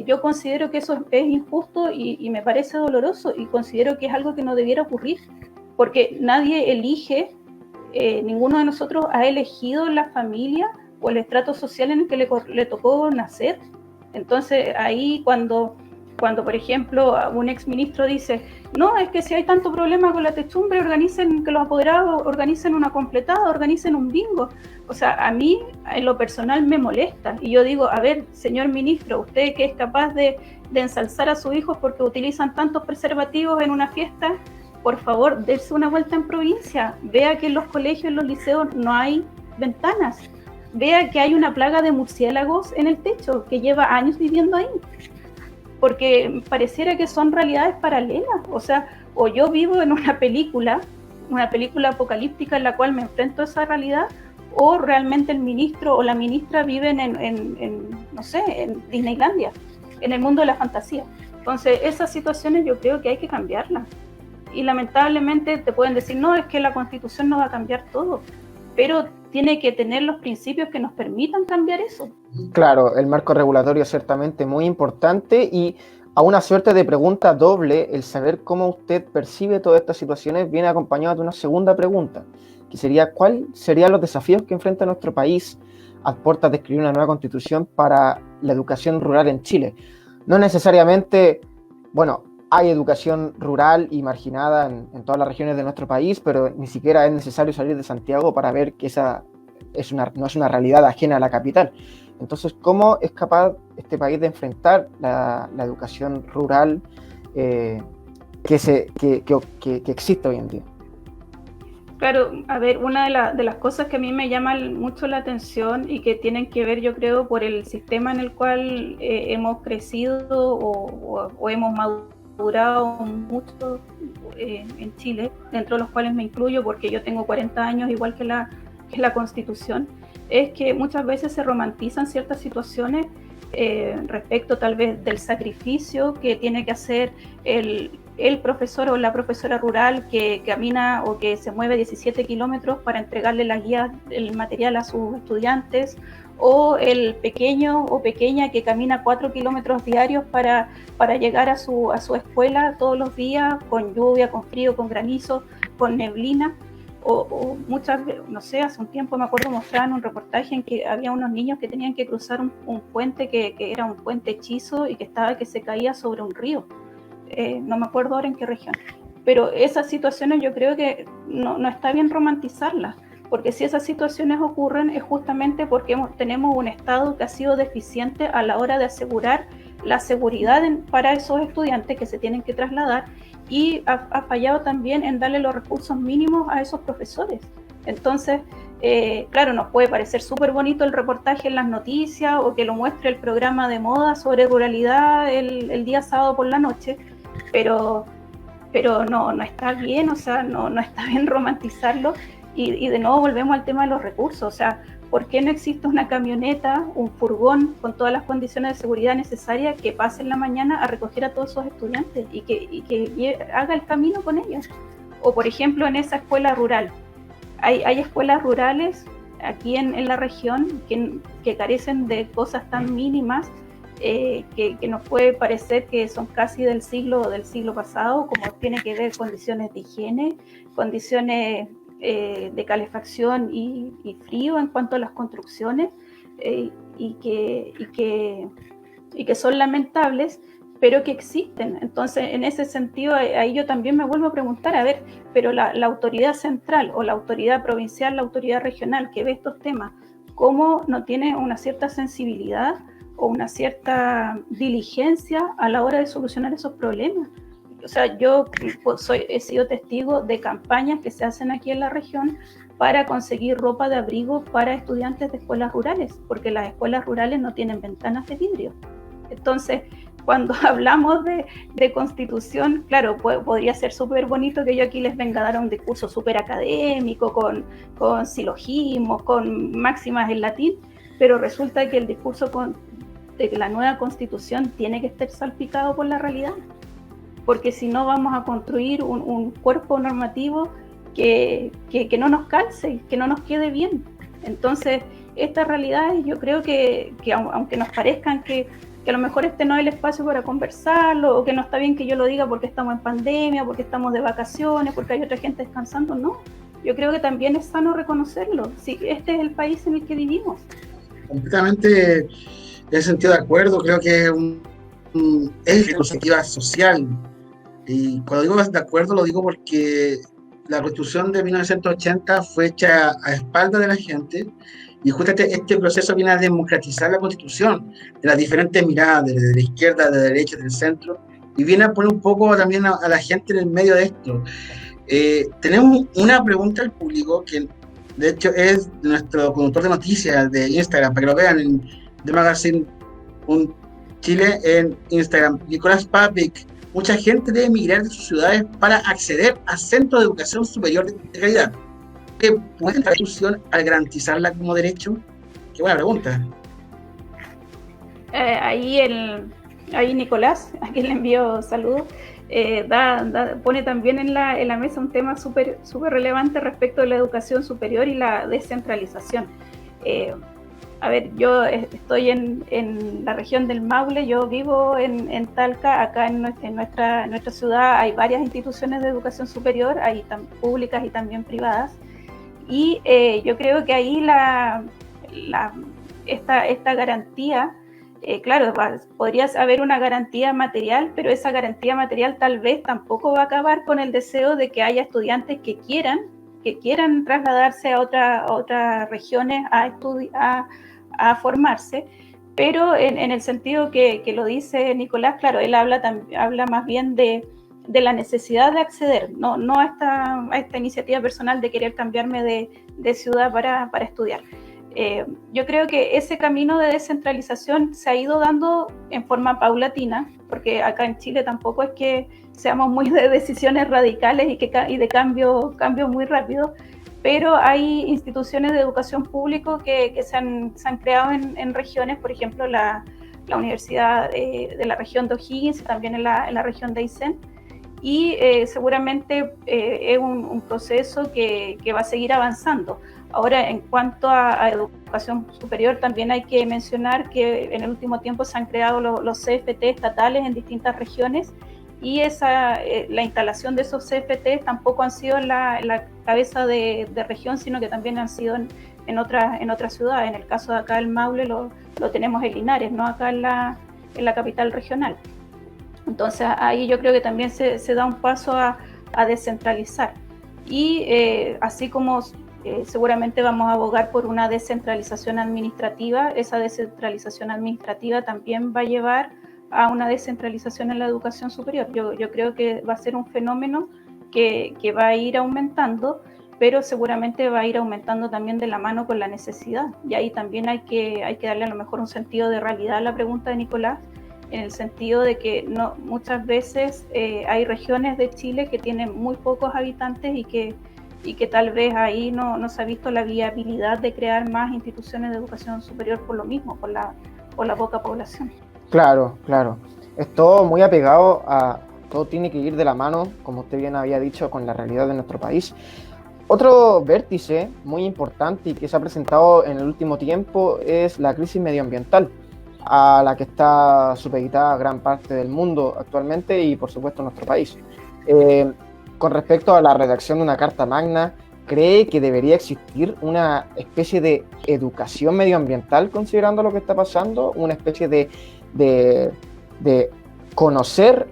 Yo considero que eso es injusto y me parece doloroso, y considero que es algo que no debiera ocurrir, porque nadie elige, ninguno de nosotros ha elegido la familia o el estrato social en el que le tocó nacer. Entonces ahí cuando por ejemplo un exministro dice, no, es que si hay tanto problema con la techumbre, que los apoderados organicen una completada, organicen un bingo. O sea, a mí en lo personal me molesta, y yo digo, a ver, señor ministro, usted que es capaz de ensalzar a sus hijos porque utilizan tantos preservativos en una fiesta, por favor, dése una vuelta en provincia, vea que en los colegios, en los liceos no hay ventanas, vea que hay una plaga de murciélagos en el techo, que lleva años viviendo ahí, porque pareciera que son realidades paralelas. O sea, o yo vivo en una película apocalíptica en la cual me enfrento a esa realidad, o realmente el ministro o la ministra viven no sé, en Disneylandia, en el mundo de la fantasía. Entonces, esas situaciones yo creo que hay que cambiarlas. Y lamentablemente te pueden decir, no, es que la Constitución no va a cambiar todo. pero tiene que tener los principios que nos permitan cambiar eso.
Claro, el marco regulatorio es ciertamente muy importante y a una suerte de pregunta doble, el saber cómo usted percibe todas estas situaciones viene acompañado de una segunda pregunta, que sería ¿cuáles serían los desafíos que enfrenta nuestro país a puertas de escribir una nueva constitución para la educación rural en Chile? No necesariamente, bueno, hay educación rural y marginada en todas las regiones de nuestro país, pero ni siquiera es necesario salir de Santiago para ver que esa no es una realidad ajena a la capital. Entonces, ¿cómo es capaz este país de enfrentar la educación rural que existe hoy en día?
Claro, a ver, una de las cosas que a mí me llama mucho la atención y que tienen que ver, yo creo, por el sistema en el cual hemos crecido o hemos madurado mucho en Chile, dentro de los cuales me incluyo porque yo tengo 40 años, igual que la Constitución, es que muchas veces se romantizan ciertas situaciones respecto tal vez del sacrificio que tiene que hacer el profesor o la profesora rural que camina o que se mueve 17 kilómetros para entregarle la guía, el material a sus estudiantes, o el pequeño o pequeña que camina 4 kilómetros diarios para llegar a su escuela todos los días, con lluvia, con frío, con granizo, con neblina. O muchas veces, no sé, hace un tiempo me acuerdo mostraban un reportaje en que había unos niños que tenían que cruzar un puente que era un puente hechizo y que se caía sobre un río. No me acuerdo ahora en qué región. Pero esas situaciones yo creo que no está bien romantizarlas, porque si esas situaciones ocurren es justamente porque tenemos un Estado que ha sido deficiente a la hora de asegurar la seguridad para esos estudiantes que se tienen que trasladar, y ha fallado también en darle los recursos mínimos a esos profesores. Entonces, claro, nos puede parecer súper bonito el reportaje en las noticias o que lo muestre el programa de moda sobre ruralidad el día sábado por la noche, pero no está bien, o sea, no está bien romantizarlo. Y de nuevo volvemos al tema de los recursos, o sea, ¿por qué no existe una camioneta, un furgón con todas las condiciones de seguridad necesarias que pase en la mañana a recoger a todos esos estudiantes y que haga el camino con ellos? O por ejemplo en esa escuela rural, hay escuelas rurales aquí en la región que carecen de cosas tan mínimas que nos puede parecer que son casi del siglo pasado, como tiene que ver condiciones de higiene, condiciones de calefacción y frío en cuanto a las construcciones, y que son lamentables, pero que existen. Entonces, en ese sentido, ahí yo también me vuelvo a preguntar, a ver, pero la autoridad central o la autoridad provincial, la autoridad regional que ve estos temas, ¿cómo no tiene una cierta sensibilidad o una cierta diligencia a la hora de solucionar esos problemas? O sea, yo he sido testigo de campañas que se hacen aquí en la región para conseguir ropa de abrigo para estudiantes de escuelas rurales, porque las escuelas rurales no tienen ventanas de vidrio. Entonces, cuando hablamos de constitución, claro, podría ser súper bonito que yo aquí les venga a dar un discurso súper académico, con silogismos, con máximas en latín, pero resulta que el discurso de la nueva constitución tiene que estar salpicado por la realidad, porque si no vamos a construir un cuerpo normativo que no nos calce, que no nos quede bien. Entonces, estas realidades yo creo que aunque nos parezcan que a lo mejor este no es el espacio para conversarlo, o que no está bien que yo lo diga porque estamos en pandemia, porque estamos de vacaciones, porque hay otra gente descansando, no. Yo creo que también es sano reconocerlo. Sí, este es el país en el que vivimos.
Completamente en ese sentido de acuerdo, creo que es iniciativa social. Y cuando digo de acuerdo, lo digo porque la Constitución de 1980 fue hecha a espaldas de la gente, y justamente este proceso viene a democratizar la Constitución, de las diferentes miradas, de la izquierda, de la derecha, del centro, y viene a poner un poco también a la gente en el medio de esto. Tenemos una pregunta al público, que de hecho es de nuestro conductor de noticias de Instagram, para que lo vean en The Magazine Chile en Instagram. Nicolás Papic: mucha gente debe emigrar de sus ciudades para acceder a centros de educación superior de calidad. ¿Qué puede la Constitución al garantizarla como derecho? Qué buena pregunta.
Ahí Nicolás, a quien le envío saludos, pone también en la mesa un tema súper relevante respecto de la educación superior y la descentralización. A ver, yo estoy en la región del Maule, yo vivo en Talca, acá en nuestra ciudad hay varias instituciones de educación superior, hay públicas y también privadas, y yo creo que ahí esta garantía, claro, podría haber una garantía material, pero esa garantía material tal vez tampoco va a acabar con el deseo de que haya estudiantes que quieran trasladarse a otras regiones a formarse, pero en el sentido que lo dice Nicolás, claro, él habla más bien de la necesidad de acceder, no a esta iniciativa personal de querer cambiarme de ciudad para estudiar. Yo creo que ese camino de descentralización se ha ido dando en forma paulatina, porque acá en Chile tampoco es que seamos muy de decisiones radicales y de cambio muy rápido, pero hay instituciones de educación público que se han creado en regiones, por ejemplo la Universidad de la región de O'Higgins y también en la región de Aysén, y seguramente es un proceso que va a seguir avanzando. Ahora, en cuanto a educación superior, también hay que mencionar que en el último tiempo se han creado los CFT estatales en distintas regiones, y la instalación de esos CFT tampoco han sido en la cabeza de región, sino que también han sido en otras ciudades. En el caso de acá el Maule lo tenemos en Linares, no acá en la capital regional. Entonces ahí yo creo que también se da un paso a descentralizar. Y así como seguramente vamos a abogar por una descentralización administrativa, esa descentralización administrativa también va a llevar a una descentralización en la educación superior. Yo creo que va a ser un fenómeno que va a ir aumentando, pero seguramente va a ir aumentando también de la mano con la necesidad. Y ahí también hay que darle a lo mejor un sentido de realidad a la pregunta de Nicolás, en el sentido de que muchas veces hay regiones de Chile que tienen muy pocos habitantes y que tal vez ahí no se ha visto la viabilidad de crear más instituciones de educación superior por lo mismo, por la poca población.
Claro. Es todo muy apegado todo tiene que ir de la mano, como usted bien había dicho, con la realidad de nuestro país. Otro vértice muy importante y que se ha presentado en el último tiempo es la crisis medioambiental, a la que está supeditada gran parte del mundo actualmente y por supuesto nuestro país. Con respecto a la redacción de una Carta Magna, ¿cree que debería existir una especie de educación medioambiental considerando lo que está pasando? Una especie de conocer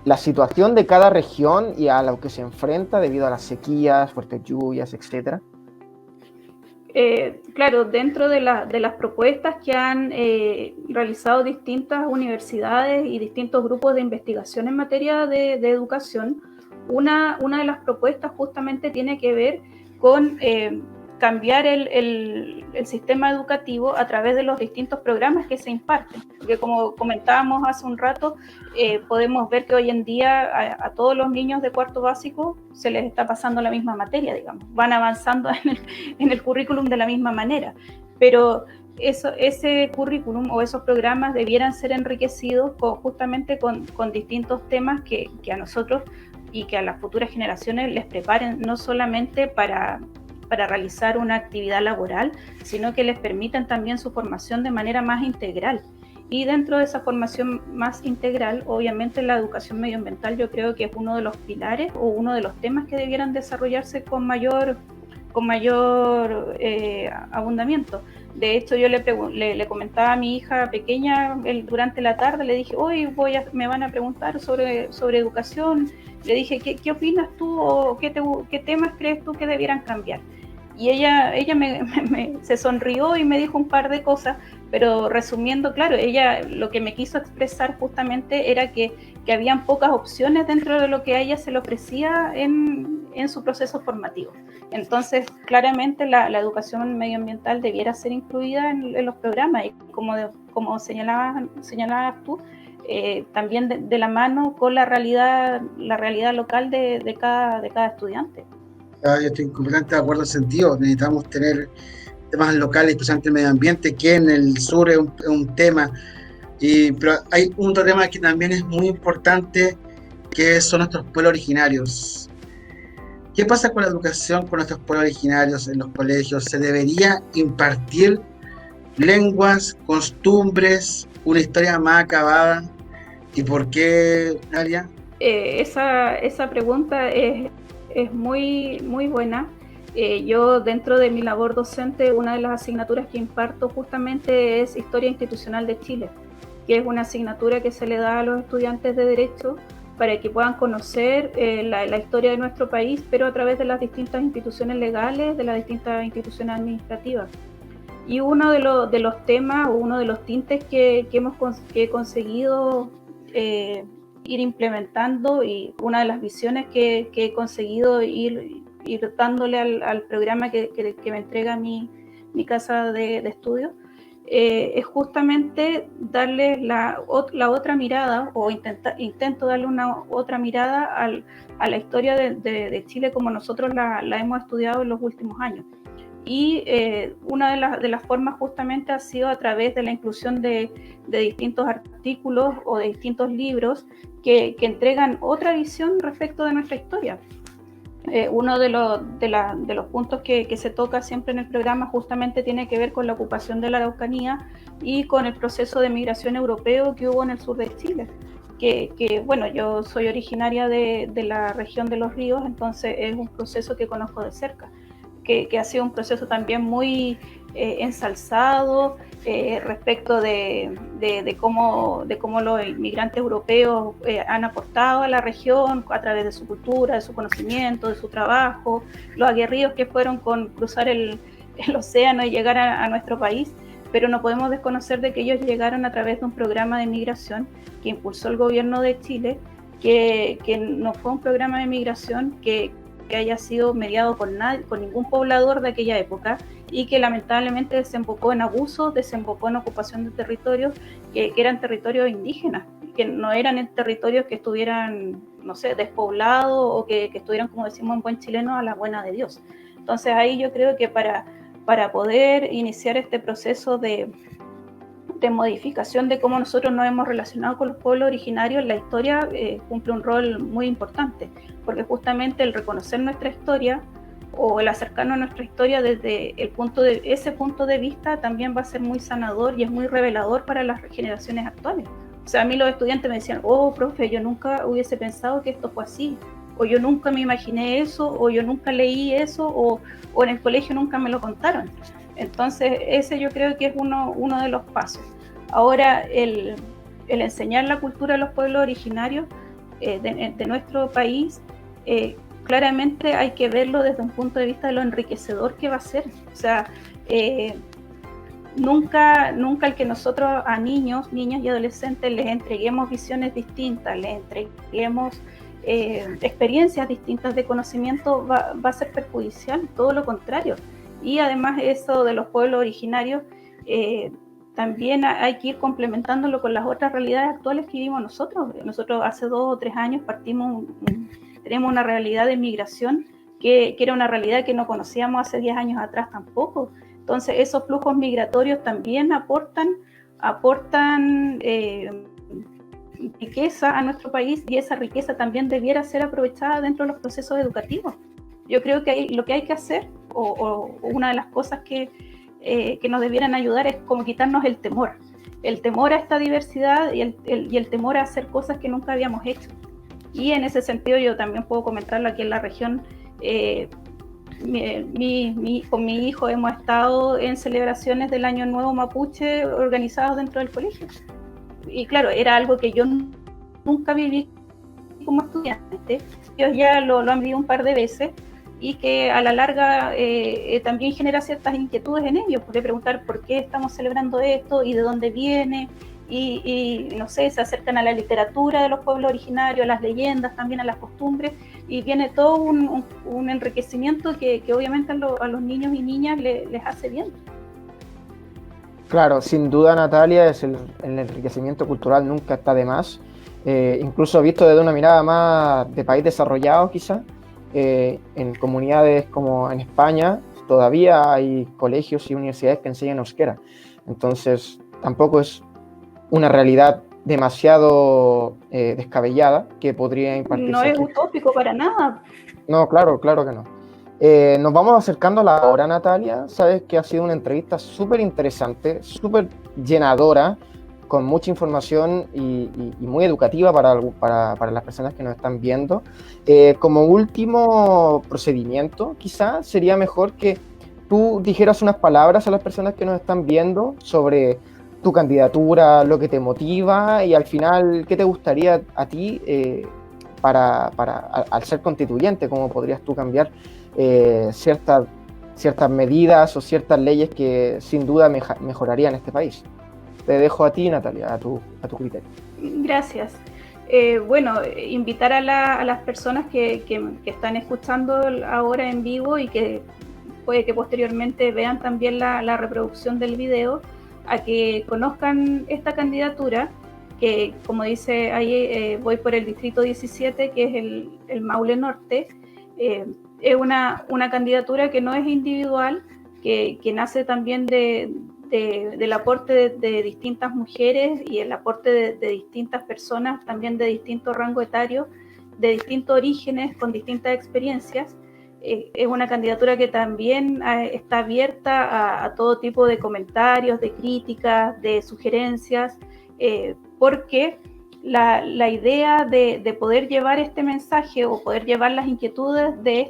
la situación de cada región y a lo que se enfrenta debido a las sequías, fuertes lluvias, etcétera.
Claro, dentro de las propuestas que han realizado distintas universidades y distintos grupos de investigación en materia de educación, una de las propuestas justamente tiene que ver con cambiar el sistema educativo a través de los distintos programas que se imparten. Porque como comentábamos hace un rato, podemos ver que hoy en día a todos los niños de cuarto básico se les está pasando la misma materia, digamos. Van avanzando en el currículum de la misma manera. Pero ese currículum o esos programas debieran ser enriquecidos justamente con distintos temas que a nosotros y que a las futuras generaciones les preparen no solamente para realizar una actividad laboral, sino que les permitan también su formación de manera más integral. Y dentro de esa formación más integral, obviamente la educación medioambiental yo creo que es uno de los pilares o uno de los temas que debieran desarrollarse con mayor abundamiento. De hecho, yo le comentaba a mi hija pequeña durante la tarde, le dije, hoy me van a preguntar sobre educación. Le dije, ¿qué opinas tú o qué temas crees tú que debieran cambiar? Y ella se sonrió y me dijo un par de cosas, pero resumiendo, claro, ella lo que me quiso expresar justamente era que habían pocas opciones dentro de lo que a ella se le ofrecía en su proceso formativo. Entonces, claramente la educación medioambiental debiera ser incluida en los programas y como señalabas tú, también de la mano con la realidad local de cada estudiante.
Yo estoy completamente de acuerdo en ese sentido. Necesitamos tener temas locales, especialmente el medio ambiente, que en el sur es un tema. Pero hay otro tema que también es muy importante, que son nuestros pueblos originarios. ¿Qué pasa con la educación con nuestros pueblos originarios en los colegios? ¿Se debería impartir lenguas, costumbres, una historia más acabada? ¿Y por qué, Nadia?
Esa pregunta es muy, muy buena. Yo dentro de mi labor docente, una de las asignaturas que imparto justamente es Historia Institucional de Chile, que es una asignatura que se le da a los estudiantes de Derecho para que puedan conocer la historia de nuestro país, pero a través de las distintas instituciones legales, de las distintas instituciones administrativas. Y uno de los temas, o uno de los tintes que he conseguido ir implementando, y una de las visiones que he conseguido ir dándole al programa que me entrega mi casa de estudio, es justamente darle la otra mirada, o intento darle una otra mirada a la historia de Chile como nosotros la hemos estudiado en los últimos años. Y una de las formas justamente ha sido a través de la inclusión de distintos artículos o de distintos libros que entregan otra visión respecto de nuestra historia. Uno de los puntos que se toca siempre en el programa justamente tiene que ver con la ocupación de la Araucanía y con el proceso de migración europeo que hubo en el sur de Chile. Bueno, yo soy originaria de la región de Los Ríos, entonces es un proceso que conozco de cerca, que ha sido un proceso también muy ensalzado respecto de cómo los inmigrantes europeos han aportado a la región a través de su cultura, de su conocimiento, de su trabajo, los aguerridos que fueron con cruzar el océano y llegar a nuestro país, pero no podemos desconocer de que ellos llegaron a través de un programa de migración que impulsó el gobierno de Chile, que no fue un programa de migración que haya sido mediado con ningún poblador de aquella época, y que lamentablemente desembocó en abusos, desembocó en ocupación de territorios que eran territorios indígenas, que no eran territorios que estuvieran, no sé, despoblados, o que estuvieran, como decimos en buen chileno, a la buena de Dios. Entonces ahí yo creo que para poder iniciar este proceso de modificación de cómo nosotros nos hemos relacionado con los pueblos originarios, la historia cumple un rol muy importante, porque justamente el reconocer nuestra historia o el acercarnos a nuestra historia desde ese punto de vista también va a ser muy sanador y es muy revelador para las generaciones actuales. O sea, a mí los estudiantes me decían, oh, profe, yo nunca hubiese pensado que esto fue así, o yo nunca me imaginé eso, o yo nunca leí eso, o en el colegio nunca me lo contaron. Entonces, ese yo creo que es uno de los pasos. Ahora, el enseñar la cultura de los pueblos originarios de nuestro país, claramente hay que verlo desde un punto de vista de lo enriquecedor que va a ser. O sea, nunca el que nosotros a niños, niñas y adolescentes les entreguemos visiones distintas, les entreguemos experiencias distintas de conocimiento va a ser perjudicial, todo lo contrario. Y además eso de los pueblos originarios, también hay que ir complementándolo con las otras realidades actuales que vivimos nosotros. Nosotros hace 2 o 3 años tenemos una realidad de migración que era una realidad que no conocíamos hace 10 años atrás tampoco. Entonces esos flujos migratorios también aportan riqueza a nuestro país, y esa riqueza también debiera ser aprovechada dentro de los procesos educativos. Yo creo que lo que hay que hacer, o una de las cosas que nos debieran ayudar, es como quitarnos el temor a esta diversidad y el temor a hacer cosas que nunca habíamos hecho. Y en ese sentido yo también puedo comentarlo aquí en la región. Con mi hijo hemos estado en celebraciones del Año Nuevo Mapuche organizados dentro del colegio. Y claro, era algo que yo nunca viví como estudiante. Ellos ya lo han vivido un par de veces, y que a la larga también genera ciertas inquietudes en ellos, de preguntar por qué estamos celebrando esto y de dónde viene, y no sé, se acercan a la literatura de los pueblos originarios, a las leyendas, también a las costumbres, y viene todo un enriquecimiento que obviamente a los niños y niñas les hace bien.
Claro, sin duda, Natalia, el enriquecimiento cultural nunca está de más, incluso visto desde una mirada más de país desarrollado quizá. En comunidades como en España todavía hay colegios y universidades que enseñan euskera, entonces tampoco es una realidad demasiado descabellada que podría impartirse
No es
aquí.
utópico para nada.
No, claro que no. Nos vamos acercando a la hora, Natalia. Sabes que ha sido una entrevista súper interesante, súper llenadora, con mucha información y muy educativa para las personas que nos están viendo. Como último procedimiento, quizá sería mejor que tú dijeras unas palabras a las personas que nos están viendo sobre tu candidatura, lo que te motiva y al final, ¿qué te gustaría a ti al ser constituyente? ¿Cómo podrías tú cambiar ciertas medidas o ciertas leyes que sin duda mejorarían este país? Te dejo a ti, Natalia, a tu criterio.
Gracias. Bueno, invitar a las personas que están escuchando ahora en vivo y que puede que posteriormente vean también la reproducción del video, a que conozcan esta candidatura, que como dice ahí, voy por el distrito 17, que es el Maule Norte. Es una candidatura que no es individual, que nace también del aporte de distintas mujeres y el aporte de distintas personas, también de distintos rangos etarios, de distintos orígenes, con distintas experiencias. Es una candidatura que también está abierta a todo tipo de comentarios, de críticas, de sugerencias, porque la idea de poder llevar este mensaje o poder llevar las inquietudes de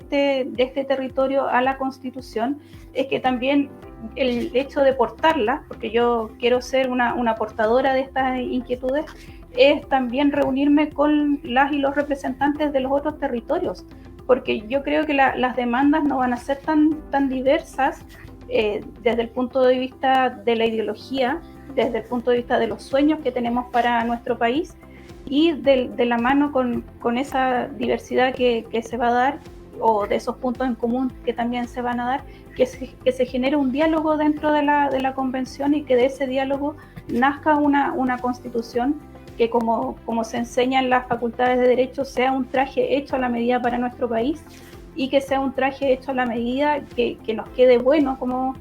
este territorio a la Constitución es que también el hecho de portarlas, porque yo quiero ser una portadora de estas inquietudes, es también reunirme con las y los representantes de los otros territorios, porque yo creo que las demandas no van a ser tan diversas desde el punto de vista de la ideología, desde el punto de vista de los sueños que tenemos para nuestro país y de la mano con esa diversidad que se va a dar, o de esos puntos en común que también se van a dar, que se genere un diálogo dentro de la convención y que de ese diálogo nazca una constitución que, como se enseña en las facultades de Derecho, sea un traje hecho a la medida para nuestro país y que sea un traje hecho a la medida que nos quede bueno como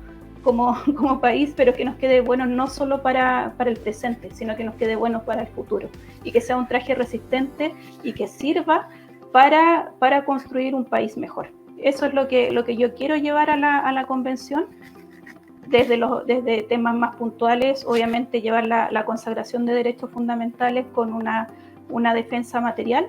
país, pero que nos quede bueno no solo para el presente, sino que nos quede bueno para el futuro, y que sea un traje resistente y que sirva para construir un país mejor. Eso es lo que yo quiero llevar a la convención, desde temas más puntuales, obviamente llevar la consagración de derechos fundamentales con una defensa material,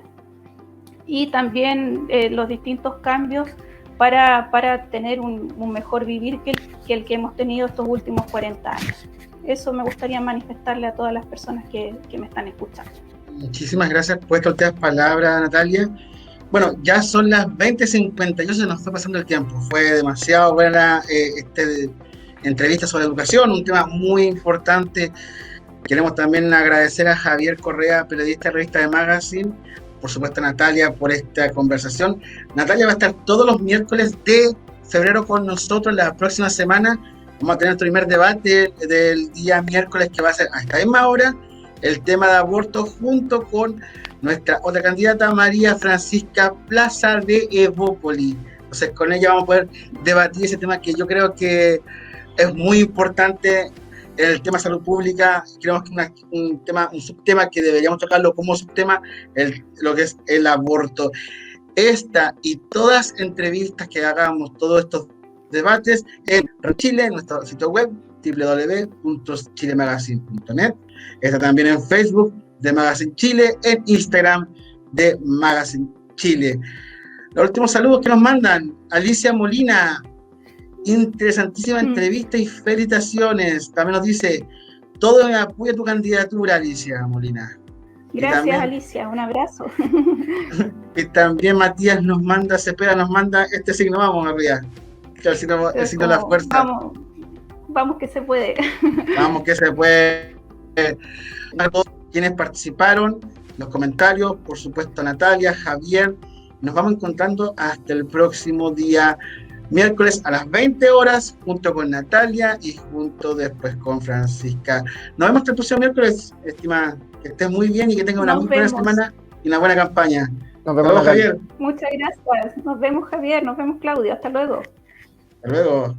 y también los distintos cambios para tener un mejor vivir que el que hemos tenido estos últimos 40 años. Eso me gustaría manifestarle a todas las personas que me están escuchando.
Muchísimas gracias por estas últimas palabras, Natalia. Bueno, ya son las 20:58, se nos está pasando el tiempo. Fue demasiado buena entrevista sobre educación, un tema muy importante. Queremos también agradecer a Javier Correa, periodista de Revista de Magazine, por supuesto a Natalia por esta conversación. Natalia va a estar todos los miércoles de febrero con nosotros. La próxima semana vamos a tener nuestro primer debate del día miércoles, que va a ser a esta misma hora, el tema de aborto, junto con nuestra otra candidata, María Francisca Plaza de Evópoli. Entonces con ella vamos a poder debatir ese tema que yo creo que es muy importante, el tema salud pública. Creemos que un subtema que deberíamos tocarlo como subtema, lo que es el aborto. Esta y todas las entrevistas que hagamos, todos estos debates en Chile, en nuestro sitio web www.chilemagazine.net. Está también en Facebook de Magazine Chile, en Instagram de Magazine Chile. Los últimos saludos que nos mandan: Alicia Molina, interesantísima entrevista y felicitaciones. También nos dice: todo en apoyo a tu candidatura, Alicia Molina.
Gracias,
también,
Alicia, un abrazo.
Y también Matías nos manda este signo, vamos arriba, que el signo de la fuerza.
Vamos que se puede.
Vamos que se puede. A todos quienes participaron, los comentarios, por supuesto a Natalia, Javier. Nos vamos encontrando hasta el próximo día miércoles a las 20 horas, junto con Natalia y junto después con Francisca. Nos vemos el próximo miércoles, estimada. Que estés muy bien y que tengas una muy buena semana y una buena campaña.
Nos vemos,
Javier.
Muchas gracias. Nos vemos, Javier. Nos vemos, Claudio. Hasta luego.
Hasta luego.